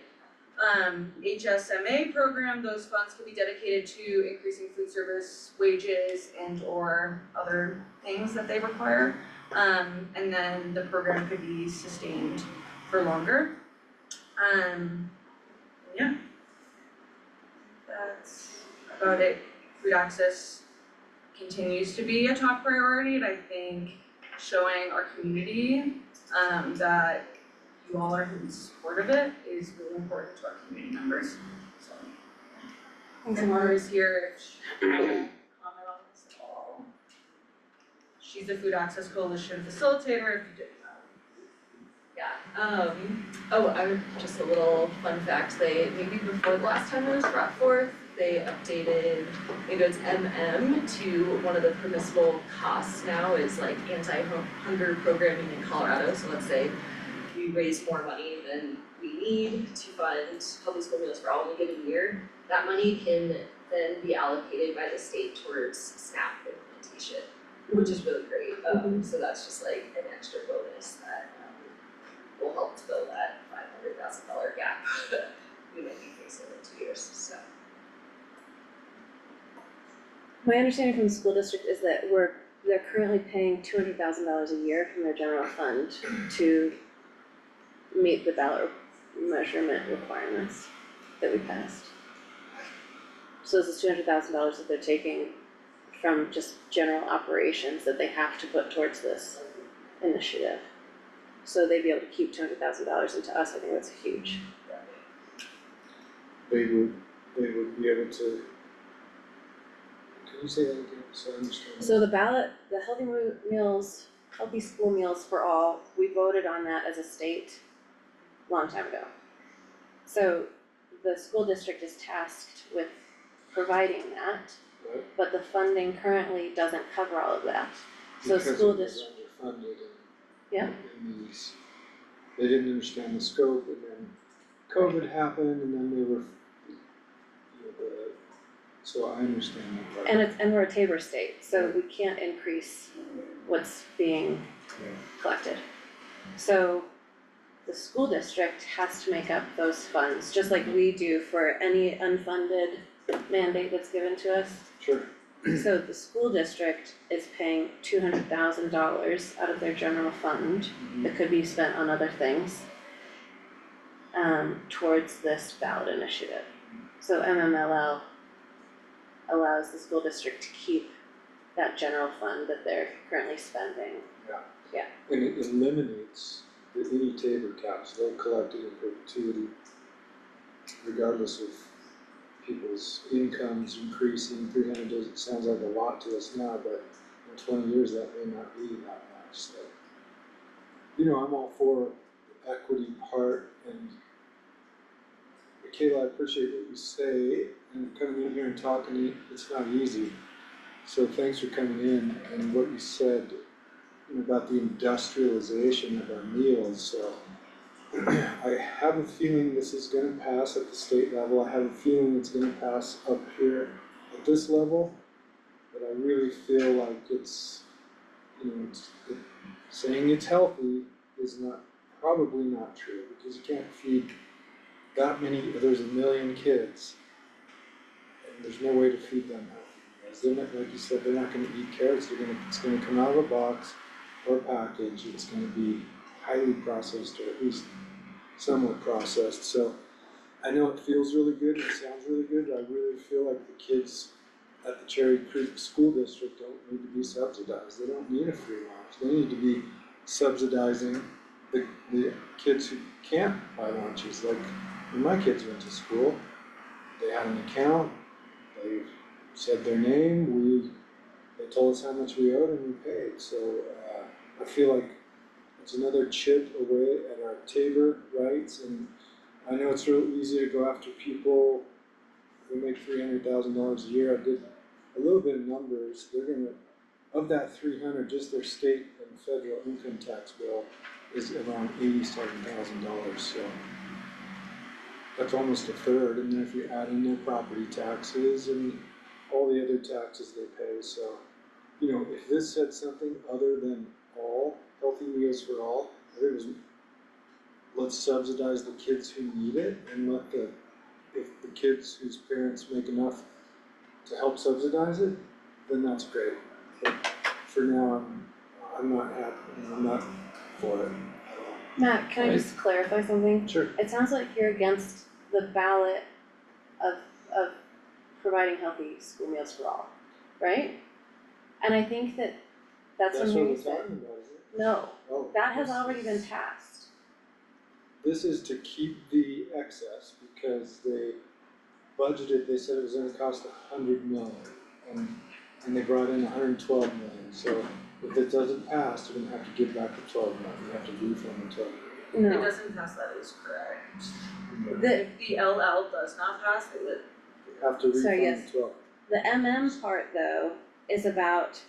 HSMA program, those funds can be dedicated to increasing food service wages and or other things that they require. And then the program could be sustained for longer. Yeah. That's about it. Food access continues to be a top priority, and I think showing our community that you all are in support of it is really important to our community members, so. Tamara is here, if she can comment on this at all. She's a Food Access Coalition facilitator, if you didn't know. Just a little fun fact, maybe before the last time it was brought forth, they updated, maybe it's to one of the permissible costs now is like anti-hunger programming in Colorado, so let's say we raise more money than we need to fund public school meals for all in a given year, that money can then be allocated by the state towards SNAP implementation, which is really great, so that's just like an extra bonus that will help to fill that $500,000 gap we might be facing in 2 years, so. My understanding from the school district is that they're currently paying $200,000 a year from their general fund to meet the ballot measurement requirements that we passed. So this is $200,000 that they're taking from just general operations that they have to put towards this initiative. So they'd be able to keep $200,000, and to us, I think that's huge. They would be able to, can you say that again, so I understand? So the ballot, the healthy school meals for all, we voted on that as a state long time ago. So the school district is tasked with providing that, Right. but the funding currently doesn't cover all of that. So Because school it was district, underfunded yeah, in these, they didn't understand the scope, and then COVID happened, and then they were, so I understand that part. and we're a Tabor state, so we can't increase what's being collected. So the school district has to make up those funds, just like we do for any unfunded mandate that's given to us. Sure. So the school district is paying $200,000 out of their general fund that could be spent on other things towards this ballot initiative. So MMLL allows the school district to keep that general fund that they're currently spending. And it eliminates any Tabor caps, they'll collect it in perpetuity, regardless of people's incomes increasing. 300 doesn't, sounds like a lot to us now, but in 20 years that may not be that much, so. I'm all for the equity part, and Michaela, I appreciate what you say, and coming in here and talking, it's not easy. So thanks for coming in, and what you said about the industrialization of our meals, so I have a feeling this is gonna pass at the state level, I have a feeling it's gonna pass up here at this level, but I really feel like it's, saying it's healthy is probably not true, because you can't feed that many, there's 1 million kids, and there's no way to feed them healthy meals. They're not, like you said, they're not gonna eat carrots, it's gonna come out of a box or package, it's gonna be highly processed, or at least somewhat processed. So I know it feels really good, it sounds really good, but I really feel like the kids at the Cherry Creek School District don't need to be subsidized. They don't need a free lunch. They need to be subsidizing the kids who can't buy lunches. Like when my kids went to school, they had an account, they said their name, they told us how much we owed, and we paid. So I feel like it's another chip away at our Tabor rights, and I know it's real easy to go after people who make $300,000 a year. I did a little bit of numbers. They're gonna, of that 300, just their state and federal income tax bill is around $87,000. So that's almost a third. And then if you add in their property taxes and all the other taxes they pay, so if this said something other than all healthy meals for all, if it was, let's subsidize the kids who need it, and if the kids whose parents make enough to help subsidize it, then that's great. But for now, I'm not happy, I'm not for it at all. Matt, can I just clarify something? Sure. It sounds like you're against the ballot of providing healthy school meals for all, right? And I think that that's That's something what you we're said. talking about, isn't it? No, Oh, that has this already is- been passed. This is to keep the excess because they budgeted, they said it was gonna cost 100 million. And they brought in 112 million, so if it doesn't pass, they're gonna have to give back the 12 million, you have to refund the 12 million. It No, doesn't pass, that is correct. the, If the LL does not pass, they would. They have to So, refund yes. the 12. the part though is about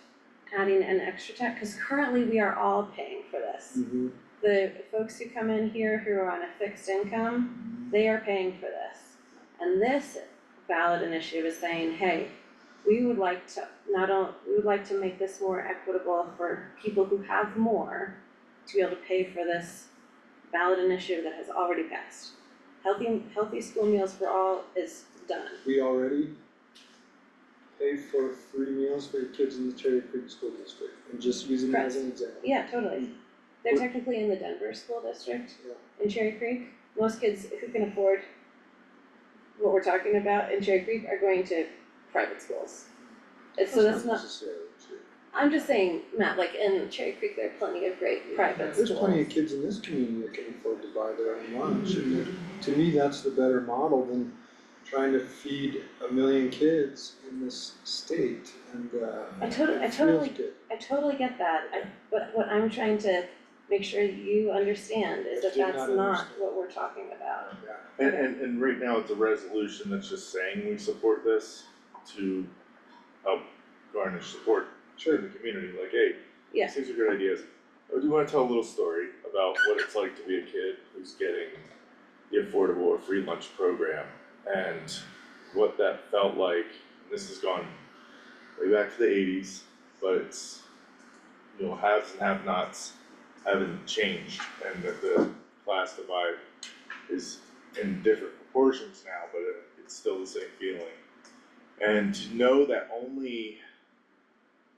adding an extra tax, cause currently we are all paying for this. Mm-hmm. The folks who come in here who are on a fixed income, they are paying for this. And this ballot initiative is saying, hey, we would like to we would like to make this more equitable for people who have more to be able to pay for this ballot initiative that has already passed. Healthy school meals for all is done. We already pay for free meals for your kids in the Cherry Creek School District, and just using that as an example. Yeah, totally. They're technically in the Denver School District in Cherry Creek. Most kids who can afford what we're talking about in Cherry Creek are going to private schools. So that's not, necessarily true. I'm just saying, Matt, like in Cherry Creek, there are plenty of great private schools. There's plenty of kids in this community that can afford to buy their own lunch, and to me, that's the better model than trying to feed 1 million kids in this state, and I it totally feels good. I totally get that, but what I'm trying to make sure you understand is I that did that's not not understand. what we're talking about. Yeah. And right now it's a resolution that's just saying we support this to help garnish support in the community, like, hey, Yeah. these things are good ideas. I do wanna tell a little story about what it's like to be a kid who's getting the affordable or free lunch program and what that felt like. This has gone way back to the 80s, but it's, you know, haves and have-nots haven't changed, and that the class divide is in different proportions now, but it's still the same feeling. And to know that only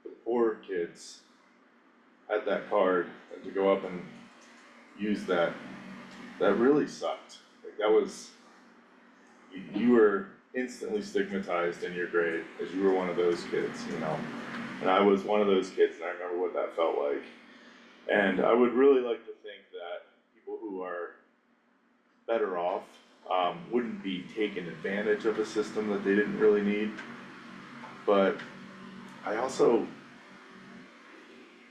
the poor kids had that card, and to go up and use that really sucked. Like that was, you were instantly stigmatized in your grade as you were one of those kids, you know. And I was one of those kids, and I remember what that felt like. And I would really like to think that people who are better off wouldn't be taking advantage of a system that they didn't really need. But I also,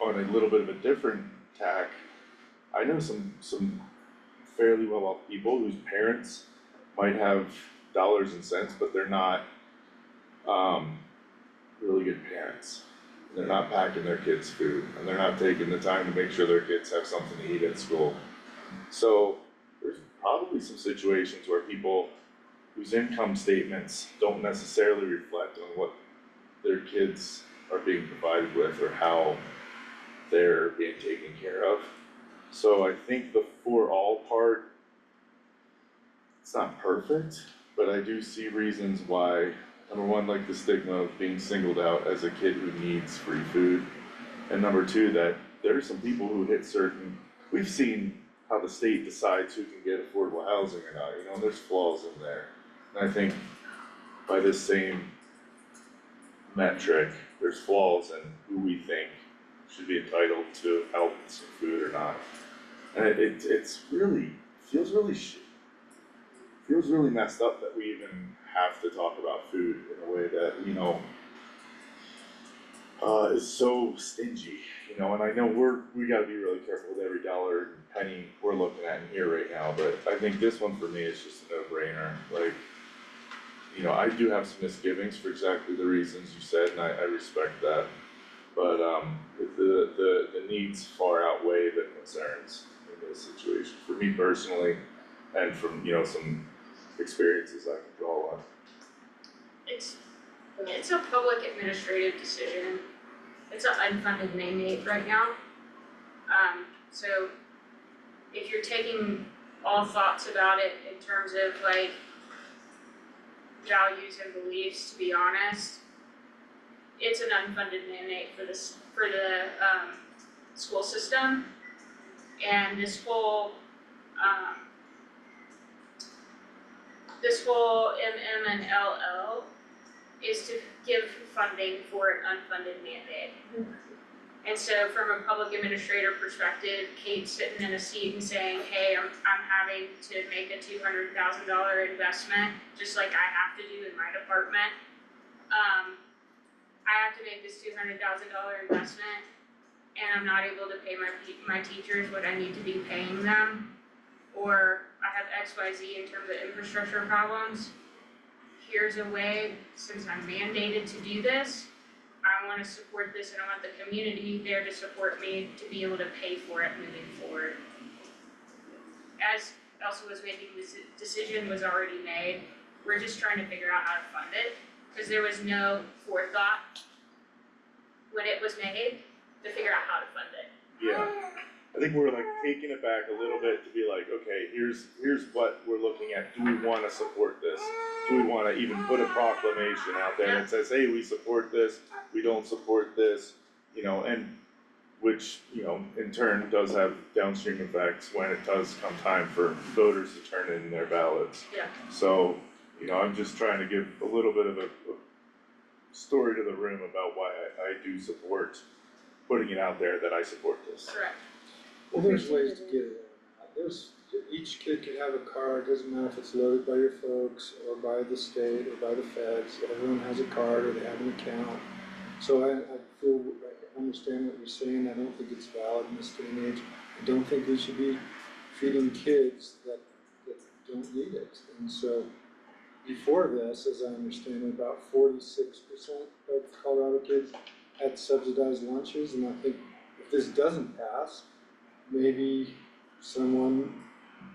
on a little bit of a different tack, I know some fairly well-off people whose parents might have dollars and cents, but they're not really good parents. They're not packing their kids food, and they're not taking the time to make sure their kids have something to eat at school. So there's probably some situations where people whose income statements don't necessarily reflect on what their kids are being provided with or how they're being taken care of. So I think the for all part, it's not perfect, but I do see reasons why, number one, like the stigma of being singled out as a kid who needs free food. And number two, that there are some people who hit certain, we've seen how the state decides who can get affordable housing or not, you know, there's flaws in there. And I think by this same metric, there's flaws in who we think should be entitled to help with some food or not. And it's really, feels really messed up that we even have to talk about food in a way that, you know, is so stingy, you know, and I know we gotta be really careful with every dollar and penny we're looking at in here right now, but I think this one for me is just a no-brainer. Like, you know, I do have some misgivings for exactly the reasons you said, and I respect that. But the needs far outweigh the concerns in this situation, for me personally, and from, you know, some experiences I can draw on. It's a public administrative decision. It's an unfunded mandate right now. So if you're taking all thoughts about it in terms of like values and beliefs, to be honest, it's an unfunded mandate for the school system. And this whole MM and LL is to give funding for an unfunded mandate. And so from a public administrator perspective, Kate's sitting in a seat and saying, hey, I'm having to make a $200,000 investment, just like I have to do in my department. I have to make this $200,000 investment, and I'm not able to pay my teachers what I need to be paying them, or I have XYZ in terms of infrastructure problems. Here's a way, since I'm mandated to do this, I wanna support this and I want the community there to support me to be able to pay for it moving forward. As Elsa was making this decision was already made, we're just trying to figure out how to fund it, cause there was no forethought when it was made to figure out how to fund it. Yeah, I think we're like taking it back a little bit to be like, okay, here's what we're looking at, do we wanna support this? Do we wanna even put a proclamation out there that says, hey, we support this, we don't support this, you know, and which, you know, in turn does have downstream effects when it does come time for voters to turn in their ballots. Yeah. So, you know, I'm just trying to give a little bit of a story to the room about why I do support putting it out there that I support this. Correct. Well, there's ways to get it around that. Each kid could have a card, doesn't matter if it's loaded by your folks or by the state or by the feds, everyone has a card or they have an account. So I understand what you're saying, I don't think it's valid in this day and age. I don't think we should be feeding kids that don't need it. And so before this, as I understand it, about 46% of Colorado kids had subsidized lunches, and I think if this doesn't pass, maybe someone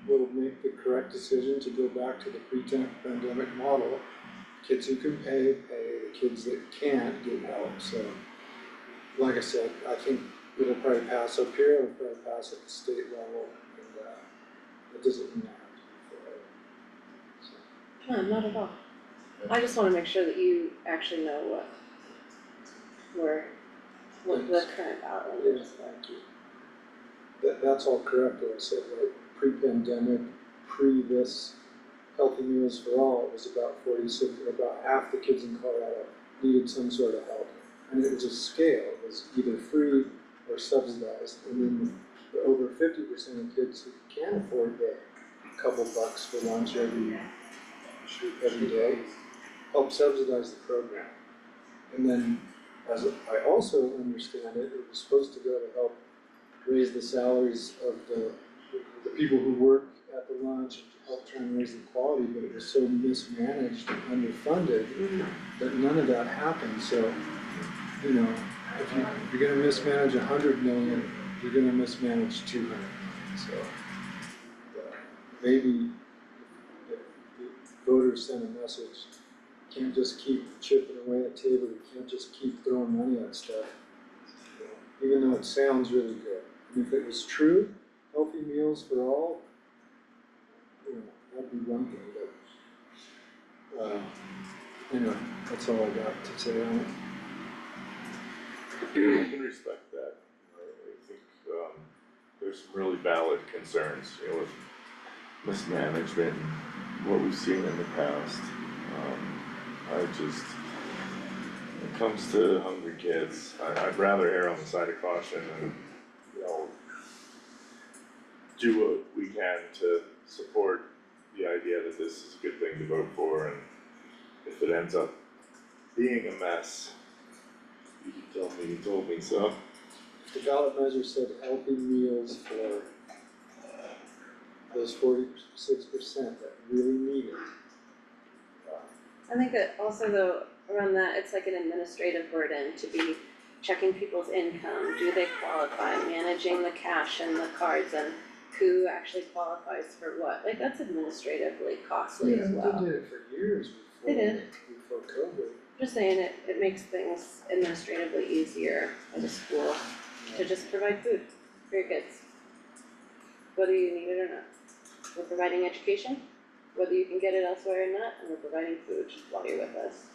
will make the correct decision to go back to the pre-pandemic model. Kids who can pay, the kids that can't get help. So, like I said, I think it'll probably pass up here, it'll probably pass at the state level, and it doesn't mean I have to be for it. So. No, not at all. I just wanna make sure that you actually know what the current outline is. Thank you. That's all correct, what I said, right? Pre-pandemic, this Healthy Meals for All, it was about 46, about half the kids in Colorado needed some sort of help. And it was a scale, it was either free or subsidized. And then the over 50% of kids who can't afford the couple bucks for lunch every day help subsidize the program. And then, as I also understand it, it was supposed to go to help raise the salaries of the people who work at the lunch and to help try and raise the quality, but it was so mismanaged and underfunded that none of that happened. So, you know, if you're gonna mismanage 100 million, you're gonna mismanage 200 million. So, maybe if the voters send a message, you can't just keep chipping away at table, you can't just keep throwing money at stuff, even though it sounds really good. And if it was true, healthy meals for all, you know, that'd be one thing, but, anyway, that's all I got to say on it. I can respect that. I think, there's some really valid concerns, you know, with mismanagement and what we've seen in the past. When it comes to hungry kids, I'd rather err on the side of caution and, you know, do what we can to support the idea that this is a good thing to vote for, and if it ends up being a mess, you can tell me you told me so. The ballot measure said healthy meals for those 46% that really need it. I think that also though, around that, it's like an administrative burden to be checking people's income, do they qualify, managing the cash and the cards, and who actually qualifies for what, like that's administratively costly as well. They did it for years They did. before COVID. Just saying it makes things administratively easier as a school to just provide food for your kids. Whether you need it or not. We're providing education, whether you can get it elsewhere or not, and we're providing food while you're with us.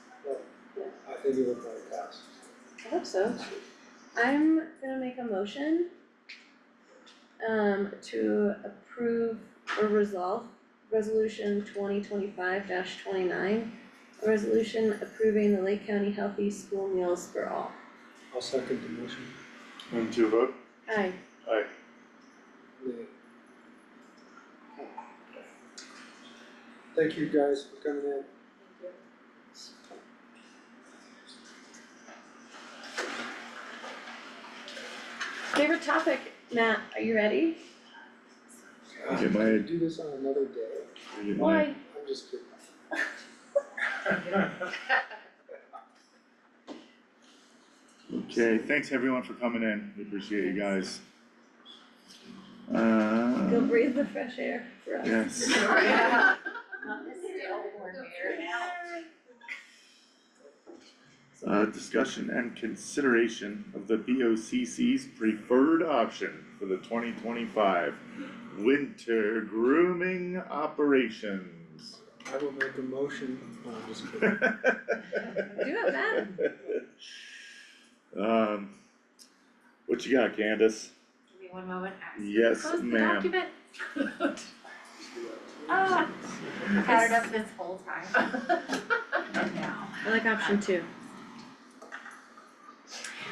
I think it would probably pass. I hope so. I'm gonna make a motion to approve or resolve resolution 2025-29, a resolution approving the Lake County Healthy School Meals for All. I'll second the motion. And to vote? Aye. Aye. Nay. Thank you guys for coming in. Favorite topic, Matt, are you ready? Get my- Can we do this on another day? Why? I'm just kidding. Okay, thanks everyone for coming in, we appreciate you guys. Go breathe the fresh air for us. Yes. Not the stale corn mayor. Discussion and consideration of the BOCC's preferred option for the 2025 winter grooming operations. I will make a motion. No, I'm just kidding. Do it, Matt. What you got, Candace? Give me one moment. Yes, Close the ma'am. document. Ah, I've had it up this whole time. And now. I like option 2.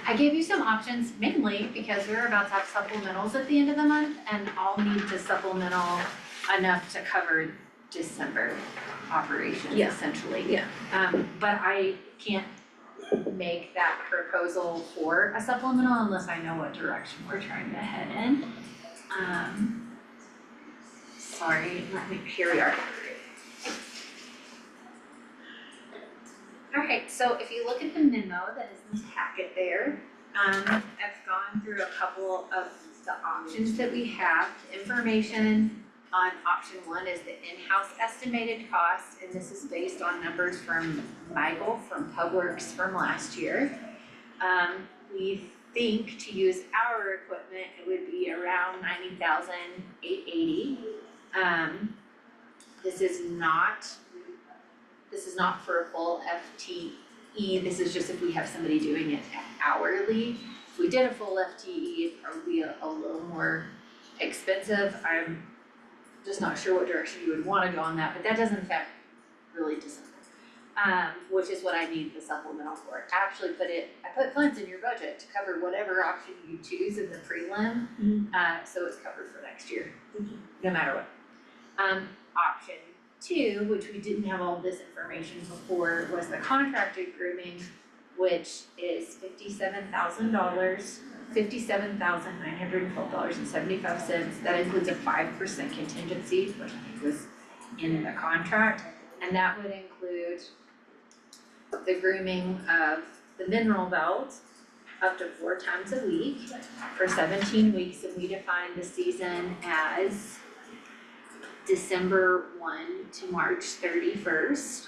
I gave you some options mainly because we're about to have supplementals at the end of the month and I'll need to supplemental enough to cover December operations Yeah. essentially. Yeah. But I can't make that proposal for a supplemental unless I know what direction we're trying to head in. Sorry, here we are. Alright, so if you look at the memo that is in the packet there, I've gone through a couple of the options that we have. Information on option 1 is the in-house estimated cost, and this is based on numbers from Michael from Publix from last year. We think to use our equipment, it would be around $90,880. This is not for a full FTE, this is just if we have somebody doing it hourly. If we did a full FTE, it'd probably be a little more expensive. I'm just not sure what direction you would wanna go on that, but that doesn't affect really December. Which is what I need the supplemental for. Actually I put funds in your budget to cover whatever option you choose in the prelim. So it's covered for next year, no matter what. Option 2, which we didn't have all this information before, was the contracted grooming, which is $57,000, $57,912.75. That includes a 5% contingency, which I think was in the contract, and that would include the grooming of the mineral belt up to 4 times a week for 17 weeks, and we define the season as December 1 to March 31st.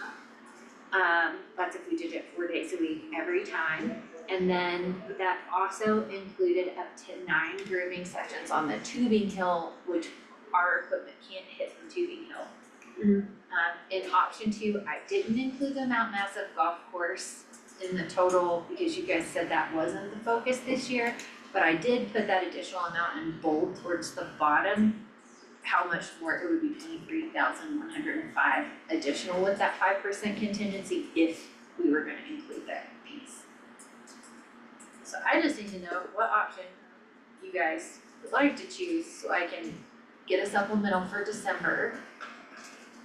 That's if we did it 4 days a week every time. And then that also included up to 9 grooming sessions on the tubing hill, which our equipment can't hit the tubing hill. In option 2, I didn't include the Mount Massive Golf Course in the total because you guys said that wasn't the focus this year, but I did put that additional amount in bold towards the bottom, how much more it would be, $23,105 additional with that 5% contingency if we were gonna include that piece. So I just need to know what option you guys would like to choose so I can get a supplemental for December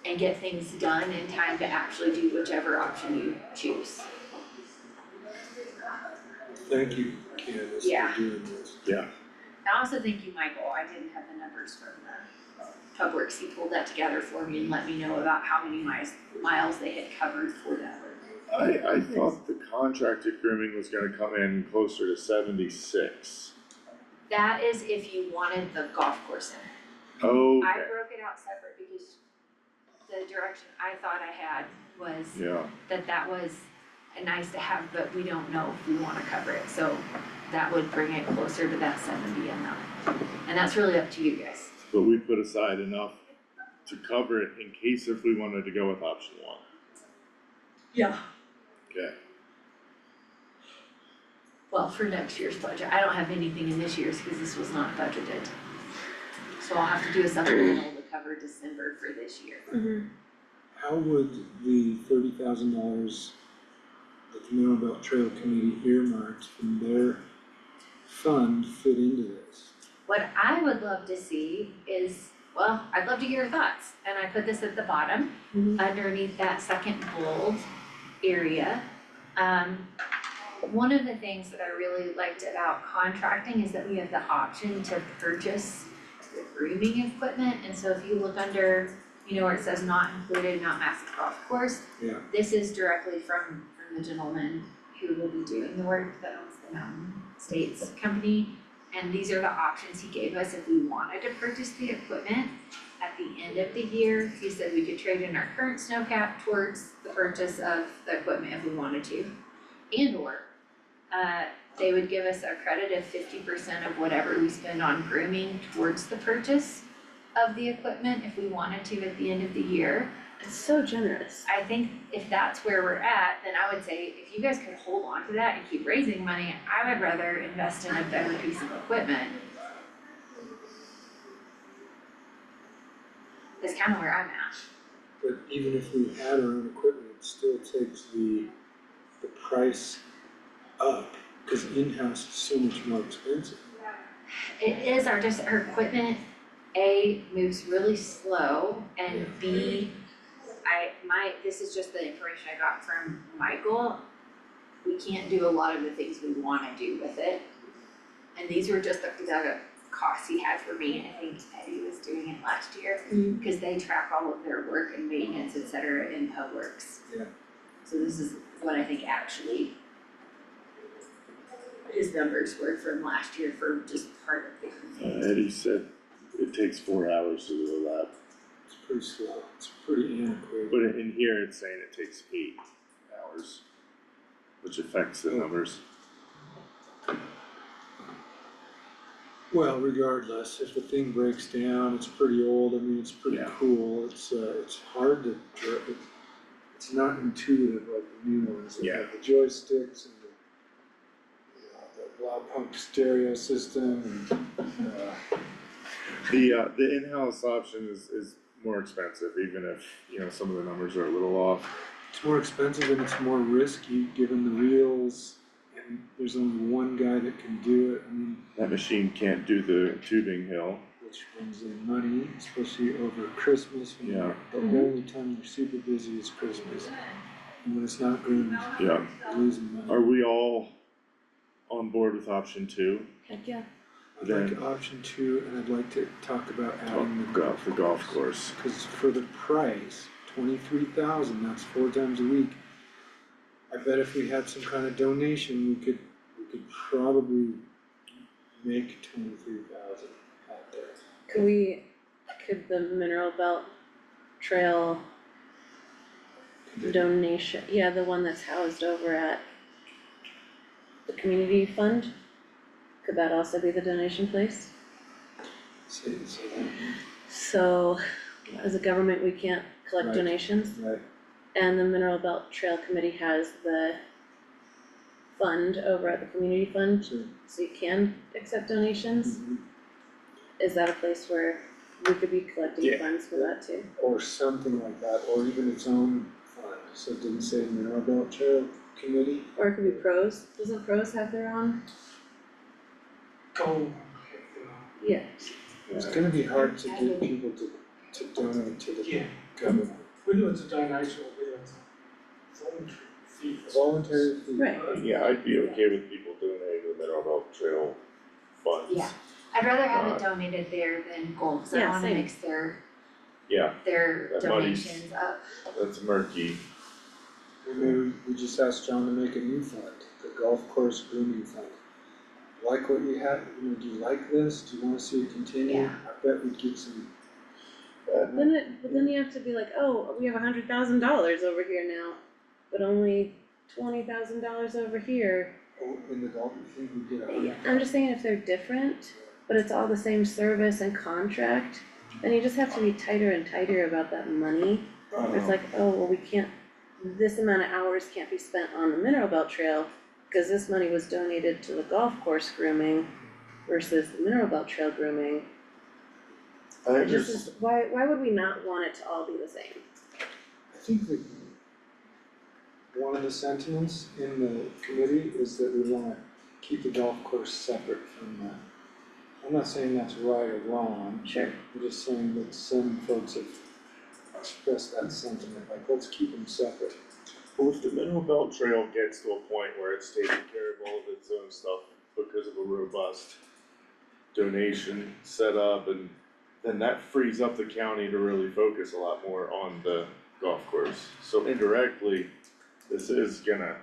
and get things done in time to actually do whichever option you choose. Thank you, Candace, Yeah. for doing this. Yeah. I also thank you, Michael, I didn't have the numbers from the Publix, he pulled that together for me and let me know about how many miles they had covered for that work. I thought the contracted grooming was gonna come in closer to 76. That is if you wanted the golf course in it. Okay. I broke it out separate because the direction I thought I had was Yeah, that was a nice to have, but we don't know if we wanna cover it, so that would bring it closer to that 70 amount. And that's really up to you guys. but we put aside enough to cover it in case if we wanted to go with option 1. Yeah. Okay. well, for next year's budget, I don't have anything in this year's because this was not budgeted. So I'll have to do a supplemental to cover December for this year. How would the $30,000 that the Mineral Belt Trail Committee earmarked from their fund fit into this? What I would love to see is, well, I'd love to hear your thoughts, and I put this at the bottom, underneath that second bold area. One of the things that I really liked about contracting is that we have the option to purchase the grooming equipment, and so if you look under, where it says not included, not massive golf course. Yeah. This is directly from the gentleman who will be doing the work that owns the Mountain States Company. And these are the options he gave us if we wanted to purchase the equipment. At the end of the year, he said we could trade in our current snow cap towards the purchase of the equipment if we wanted to. And/or, they would give us a credit of 50% of whatever we spend on grooming towards the purchase of the equipment if we wanted to at the end of the year. It's so generous. I think if that's where we're at, then I would say if you guys could hold on to that and keep raising money, I would rather invest in a better piece of equipment. That's kind of where I'm at. But even if we had our own equipment, it still takes the price up, because in-house is so much more expensive. It is our equipment, A, moves really slow, and B, this is just the information I got from Michael. We can't do a lot of the things we wanna do with it. And these were just the costs he had for me, and I think Eddie was doing it last year, because they track all of their work and maintenance, et cetera, in PubWorks. Yeah. So this is what I think actually his numbers were from last year for just part of the things. Eddie said it takes 4 hours to do a lap, It's pretty slow, it's pretty antiquated. but in here it's saying it takes 8 hours, which affects the numbers. Well, regardless, if the thing breaks down, it's pretty old, I mean, it's pretty cool, it's hard to, it's not intuitive like the new ones, they have the joysticks and the loud pump stereo system and, The in-house option is more expensive, even if, some of the numbers are a little off. it's more expensive and it's more risky, given the wheels, and there's only one guy that can do it, I mean, That machine can't do the tubing hill. which brings in money, especially over Christmas, when Yeah. the only time you're super busy is Christmas. And when it's not groomed, Yeah. you're losing money. Are we all on board with option 2? Heck yeah. I'd like option 2, and I'd like to talk about adding The golf course. Cause for the price, 23,000, that's 4 times a week. I bet if we had some kind of donation, we could probably make 23,000 out there. Could the Mineral Belt Trail donation, the one that's housed over at the community fund? Could that also be the donation place? Say that. So, as a government, we can't collect Right. donations, Right, and the Mineral Belt Trail Committee has the fund over at the community fund, so, so you can accept donations. Is that a place where we could be collecting funds for that too? or something like that, or even its own fund, so it didn't say Mineral Belt Trail Committee. Or it could be pros, doesn't pros have their own? Oh. Yeah. It's gonna be hard to get people to donate to the government. We do it's a donation, we do it's voluntary fee. Voluntary fee. Right. Yeah, I'd be okay with people donating to the Mineral Belt Trail funds. Yeah. I'd rather have it donated there than gold, cause I Yeah, don't wanna same. mix their Yeah, That money's- donations up. that's murky. Or maybe we just ask John to make a new fund, the golf course grooming fund. Like what you have, do you like this, do you wanna see it continue? Yeah. I bet we'd get some. But then you have to be like, oh, we have $100,000 over here now, but only $20,000 over here. Oh, in the golf, you think we'd get a Yeah, I'm just saying if they're different, but it's all the same service and contract, then you just have to be tighter and tighter about that money. It's like, oh, well, we can't, this amount of hours can't be spent on the Mineral Belt Trail, Cause this money was donated to the golf course grooming versus the Mineral Belt Trail grooming. I It think just there's, is, why would we not want it to all be the same? I think that one of the sentiments in the committee is that we wanna keep the golf course separate from that. I'm not saying that's right or wrong, Sure. I'm just saying that some folks have expressed that sentiment, like, let's keep them separate. well, if the Mineral Belt Trail gets to a point where it's taking care of all of its own stuff because of a robust donation set up, and then that frees up the county to really focus a lot more on the golf course. So indirectly, this is gonna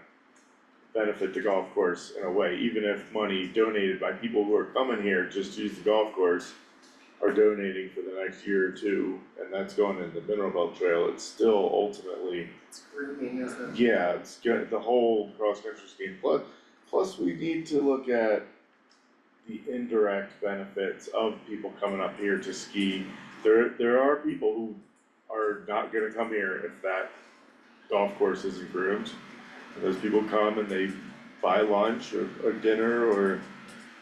benefit the golf course in a way, even if money donated by people who are coming here just to use the golf course are donating for the next year or two, and that's going into the Mineral Belt Trail, it's still ultimately, It's grooming, isn't it? yeah, it's good, the whole cross-country scheme. Plus we need to look at the indirect benefits of people coming up here to ski. There are people who are not gonna come here if that golf course isn't groomed. And those people come and they buy lunch or dinner, or,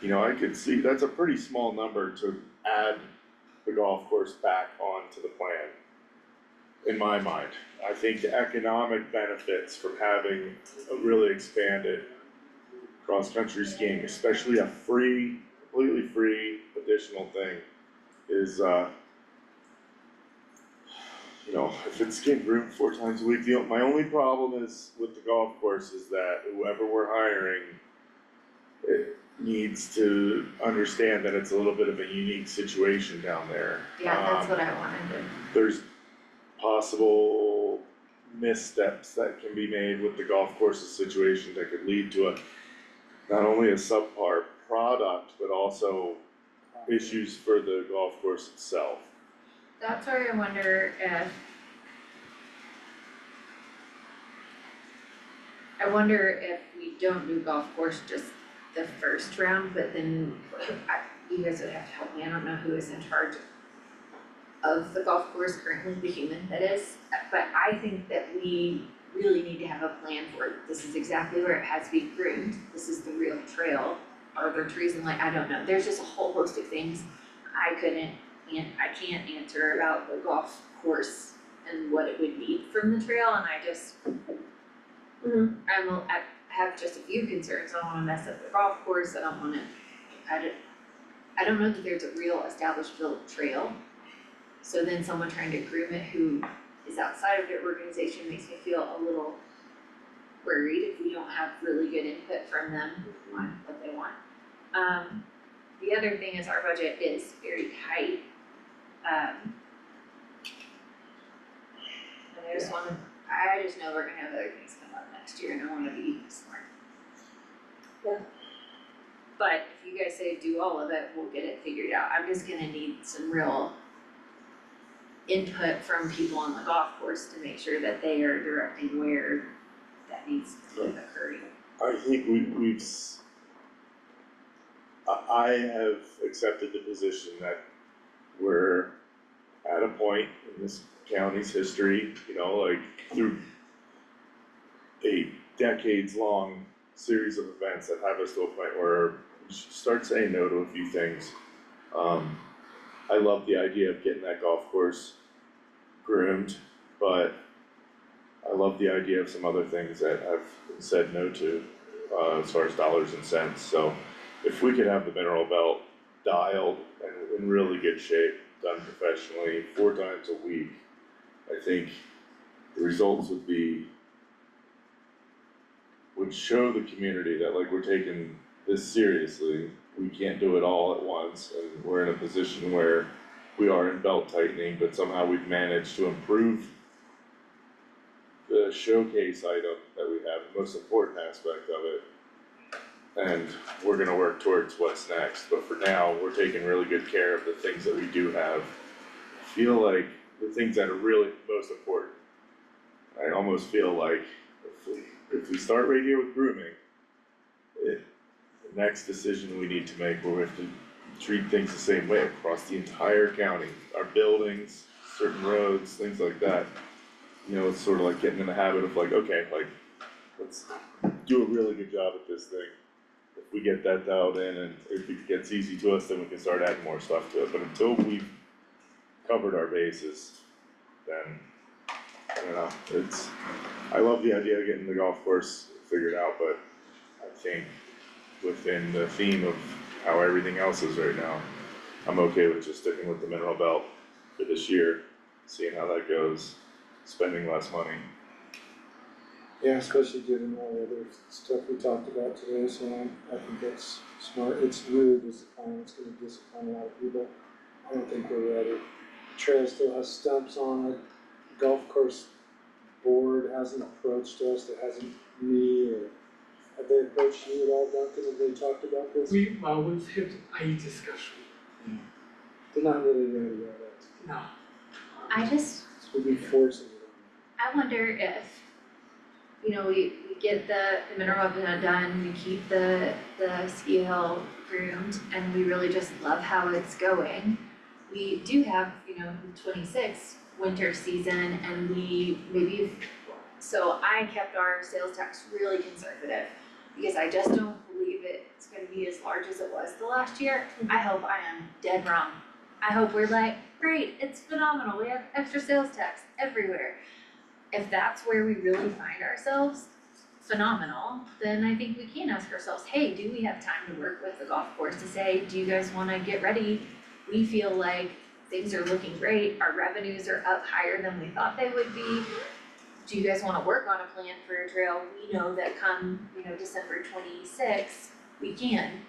you know, I could see, that's a pretty small number to add the golf course back onto the plan. In my mind, I think the economic benefits from having a really expanded cross-country skiing, especially a free, completely free additional thing, is you know, if it's getting groomed 4 times a week, my only problem is with the golf course is that whoever we're hiring, it needs to understand that it's a little bit of a unique situation down there. Yeah, that's what I wanted to. There's possible missteps that can be made with the golf course's situation that could lead to a, not only a subpar product, but also issues for the golf course itself. That's where I wonder if we don't do golf course just the first round, but then you guys would have to help me, I don't know who is in charge of the golf course currently, the human that is, but I think that we really need to have a plan for it. This is exactly where it has to be groomed, this is the real trail, are there trees and like, I don't know, there's just a whole host of things I can't answer about the golf course and what it would need from the trail, and I just I have just a few concerns, I don't wanna mess up the golf course, I don't know that there's a real established built trail. So then someone trying to groom it who is outside of their organization makes me feel a little worried if we don't have really good input from them on what they want. The other thing is our budget is very tight. And I just know we're gonna have other things come up next year and I wanna be smart. Yeah. But if you guys say do all of it, we'll get it figured out. I'm just gonna need some real input from people on the golf course to make sure that they are directing where that needs to occur. I think I have accepted the position that we're at a point in this county's history, you know, like through a decades-long series of events that have us to a point where we should start saying no to a few things. I love the idea of getting that golf course groomed, but I love the idea of some other things that I've said no to, as far as dollars and cents. So if we could have the Mineral Belt dialed and in really good shape, done professionally, 4 times a week, I think the results would show the community that like we're taking this seriously. We can't do it all at once, and we're in a position where we are in belt tightening, but somehow we've managed to improve the showcase item that we have, the most important aspect of it. And we're gonna work towards what's next, but for now, we're taking really good care of the things that we do have. I feel like the things that are really most important, I almost feel like if we start right here with grooming, the next decision we need to make, where we have to treat things the same way across the entire county, our buildings, certain roads, things like that. You know, it's sort of like getting in the habit of like, okay, like, let's do a really good job at this thing. If we get that dialed in and if it gets easy to us, then we can start adding more stuff to it, but until we've covered our bases, then, I don't know, I love the idea of getting the golf course figured out, but I think within the theme of how everything else is right now, I'm okay with just sticking with the mineral belt for this year, seeing how that goes, spending less money. Yeah, especially given all the other stuff we talked about today, so I think that's smart. It's really disappointing, it's gonna disappoint a lot of people. I don't think we're ready. Trail still has stumps on it, golf course board hasn't approached us, there hasn't me or, have they approached you at all, Duncan, have they talked about this? We've had a discussion. They're not really ready yet, No. I just, we'll be forcing it I wonder if, we get the mineral bed done, we keep the ski hill groomed, and we really just love how it's going. We do have, 26 winter season, and so I kept our sales tax really conservative, because I just don't believe it's gonna be as large as it was the last year. I hope I am dead wrong. I hope we're like, great, it's phenomenal, we have extra sales tax everywhere. If that's where we really find ourselves, phenomenal, then I think we can ask ourselves, hey, do we have time to work with the golf course to say, do you guys wanna get ready? We feel like things are looking great, our revenues are up higher than we thought they would be. Do you guys wanna work on a plan for a trail? We know that come, December 26th, we can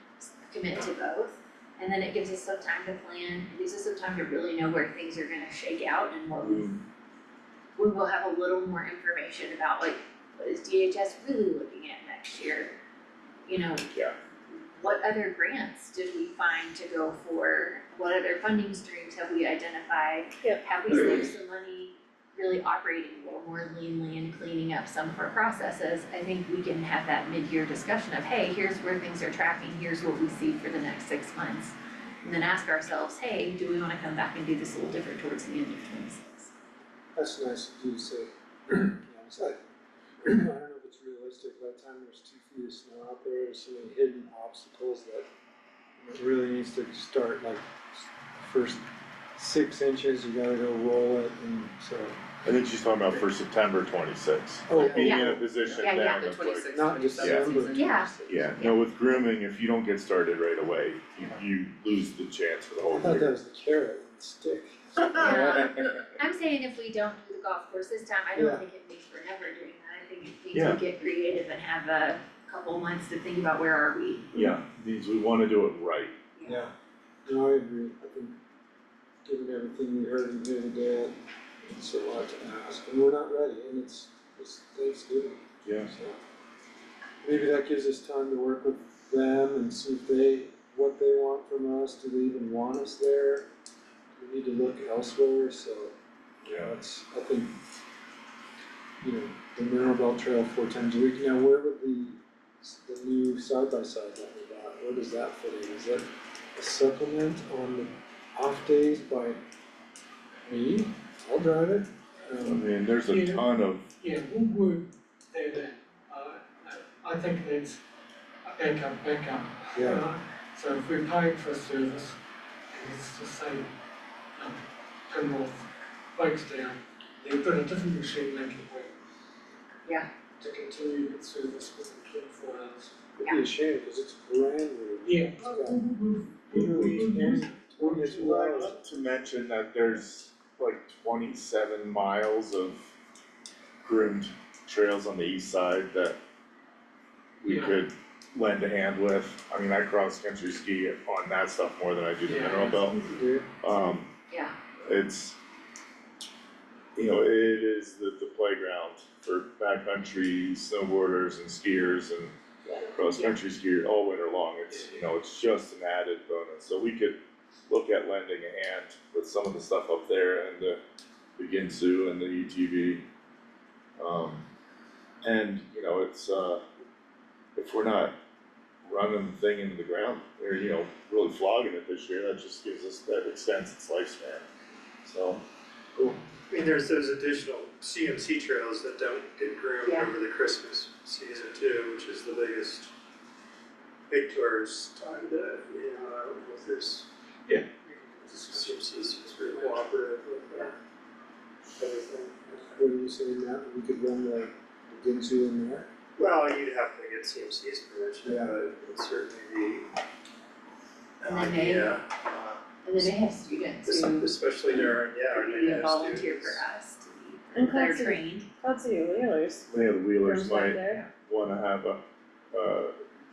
commit to both. And then it gives us some time to plan, it gives us some time to really know where things are gonna shake out and what we will have a little more information about like, what is DHS really looking at next year? Yeah. What other grants did we find to go for? What other funding streams have we identified? Yep. Have we saved some money really operating a little more leanly and cleaning up some of our processes? I think we can have that mid-year discussion of, hey, here's where things are tracking, here's what we see for the next 6 months. And then ask ourselves, hey, do we wanna come back and do this a little different towards the end of 26? That's nice of you to say. I don't know if it's realistic, by the time there's 2 feet of snow out there, there's so many hidden obstacles that it really needs to start like first 6 inches, you gotta go roll it, and so. I think she's talking about for September 26th. Oh, Being in yeah. a position Yeah, then The of like, 26th, not 27th December. season. Yeah. no, with grooming, if you don't get started right away, you lose the chance for the I whole thought that year. was the carrot and stick. I'm saying if we don't do the golf course this time, I Yeah. don't think it means we're never doing that. I think it means Yeah. we get creative and have a couple months to think about where are we. Yeah, means we wanna do it right. Yeah, no, I agree, I think, given everything we heard and here today, it's a lot to ask, and we're not ready, and it's Thanksgiving, Yeah. so. Maybe that gives us time to work with them and see what they want from us, do they even want us there? Do we need to look elsewhere, so, Yeah. I think, the Mineral Belt Trail 4 times a week, now where would the new side-by-side that we got, where does that fit in? Is that a supplement on the off days by me? I'll drive it. I mean, there's a ton of, Yeah, we'll work there then. I think it's a backup. Yeah. So if we're paying for a service, it's just say, turn off, brakes down, they've got a different machine they can work. Yeah. To continue the service within 24 hours. It'd be a shame, cause it's brand new. Yeah. not to mention that there's like 27 miles of groomed trails on the east side that we Yeah. could lend a hand with. I mean, I cross-country ski on that stuff more than I do the Yeah. mineral belt. Yeah. It's, it is the playground for backcountry snowboarders and skiers and cross-country skiers all winter long. It's, it's just an added bonus. So we could look at lending a hand with some of the stuff up there and the Ginsu and the UTV. And, it's, if we're not running the thing into the ground, or, really flogging it this year, that just extends its lifespan. So, I mean, there's those additional CMC trails that don't get groomed Yeah. over the Christmas season two, which is the big tourist time that, you know, I don't know if there's. Yeah. CMC's very cooperative with everything. What are you saying, Matt, we could run the Ginsu in there? Well, you'd have to get CMC's permission, Yeah. but it'd certainly be an And then idea. And then they have students who Especially during, yeah, or maybe they have volunteer students. for us to be, And they're Clancy. trained. Clancy Wheelers. Many of the Wheelers Rooms back might there. wanna have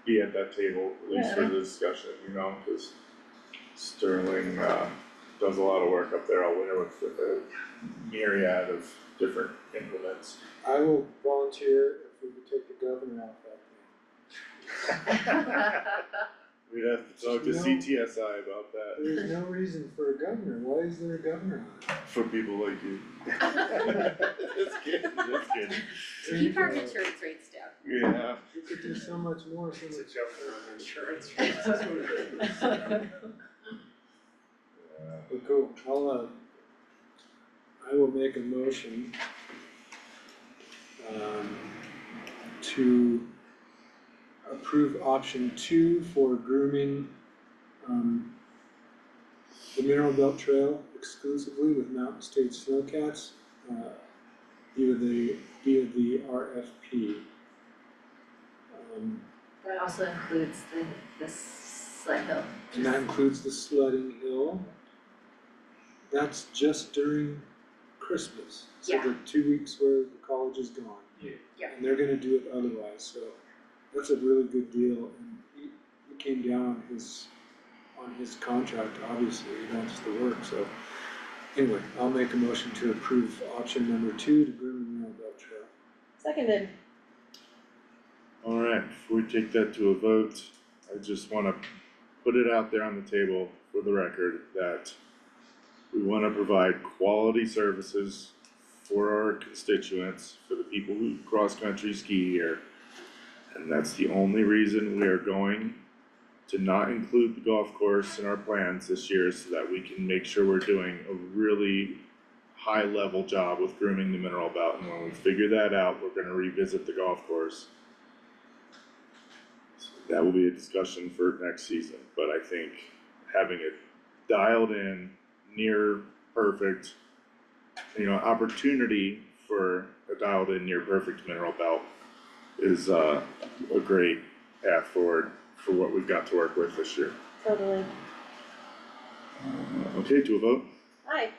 be at that table, at least for the discussion, you know, cause Sterling, does a lot of work up there all winter with a myriad of different implements. I will volunteer if we could take the governor off that We'd have to talk to No. CTSI about that, thing. There's no reason for a governor, why is there a governor on it? for people like you. Just kidding, just kidding. To keep our insurance rates down. Yeah. You could do so much more, so It's a much. governor on insurance rates, that's what it is. But cool, I will make a motion to approve option 2 for grooming the Mineral Belt Trail exclusively with Mountain State Snowcats via the RFP. That also includes the sled hill. And that includes the sledding hill. That's just during Christmas, so Yeah. the 2 weeks where the college is gone. Yeah. And they're gonna do it otherwise, so that's a really good deal, and he came down on his contract, obviously, he wants the work, so. Anyway, I'll make a motion to approve option number 2 to groom the Mineral Belt Trail. Seconded. Alright, before we take that to a vote, I just wanna put it out there on the table for the record that we wanna provide quality services for our constituents, for the people who cross-country ski here. And that's the only reason we are going to not include the golf course in our plans this year, so that we can make sure we're doing a really high-level job with grooming the Mineral Belt. And when we figure that out, we're gonna revisit the golf course. That will be a discussion for next season, but I think having it dialed in, near perfect, you know, opportunity for a dialed in near perfect Mineral Belt is a great path forward for what we've got to work with this year. Totally. Okay, to a vote? Aye.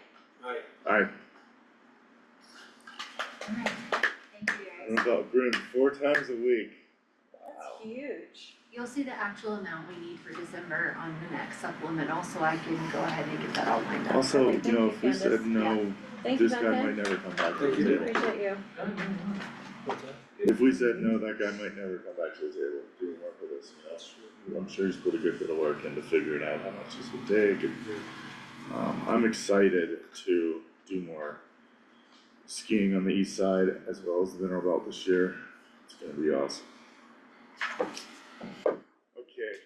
Aye. Aye. Alright, thank you guys. Mineral Belt groomed 4 times a week. That's huge. You'll see the actual amount we need for December on the next supplemental, so I can go ahead and get that all lined up. Also, Thank you know, you, if we said Candace. no, Thank you, this guy Duncan. might never come back to Thank the you. table. Appreciate you. What's that? If we said no, that guy might never come back to the table doing work with us, you know. I'm sure he's put a good bit of work into figuring out how much this would take, and I'm excited to do more skiing on the east side as well as the Mineral Belt this year. It's gonna be awesome. Okay,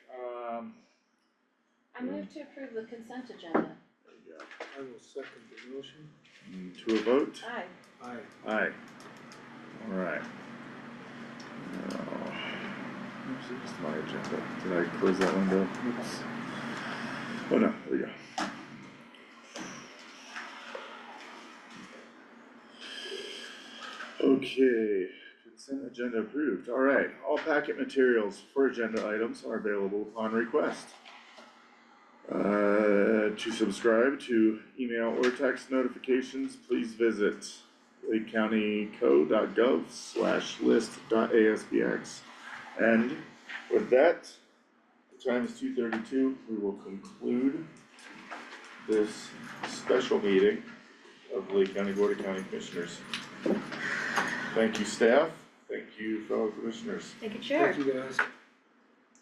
I move to approve the consent agenda. there you go. I will second the motion. To a vote? Aye. Aye. Aye. Alright. Oops, it's my agenda. Did I close that window? Oops. Oh no, there we go. Okay, consent agenda approved. Alright, all packet materials for agenda items are available upon request. To subscribe to email or text notifications, please visit lakecountyco.gov/list.aspx. And with that, the time is 2:32, we will conclude this special meeting of the Lake County Board of County Commissioners. Thank you, staff, thank you, fellow commissioners. Thank you, Chair. Thank you, guys.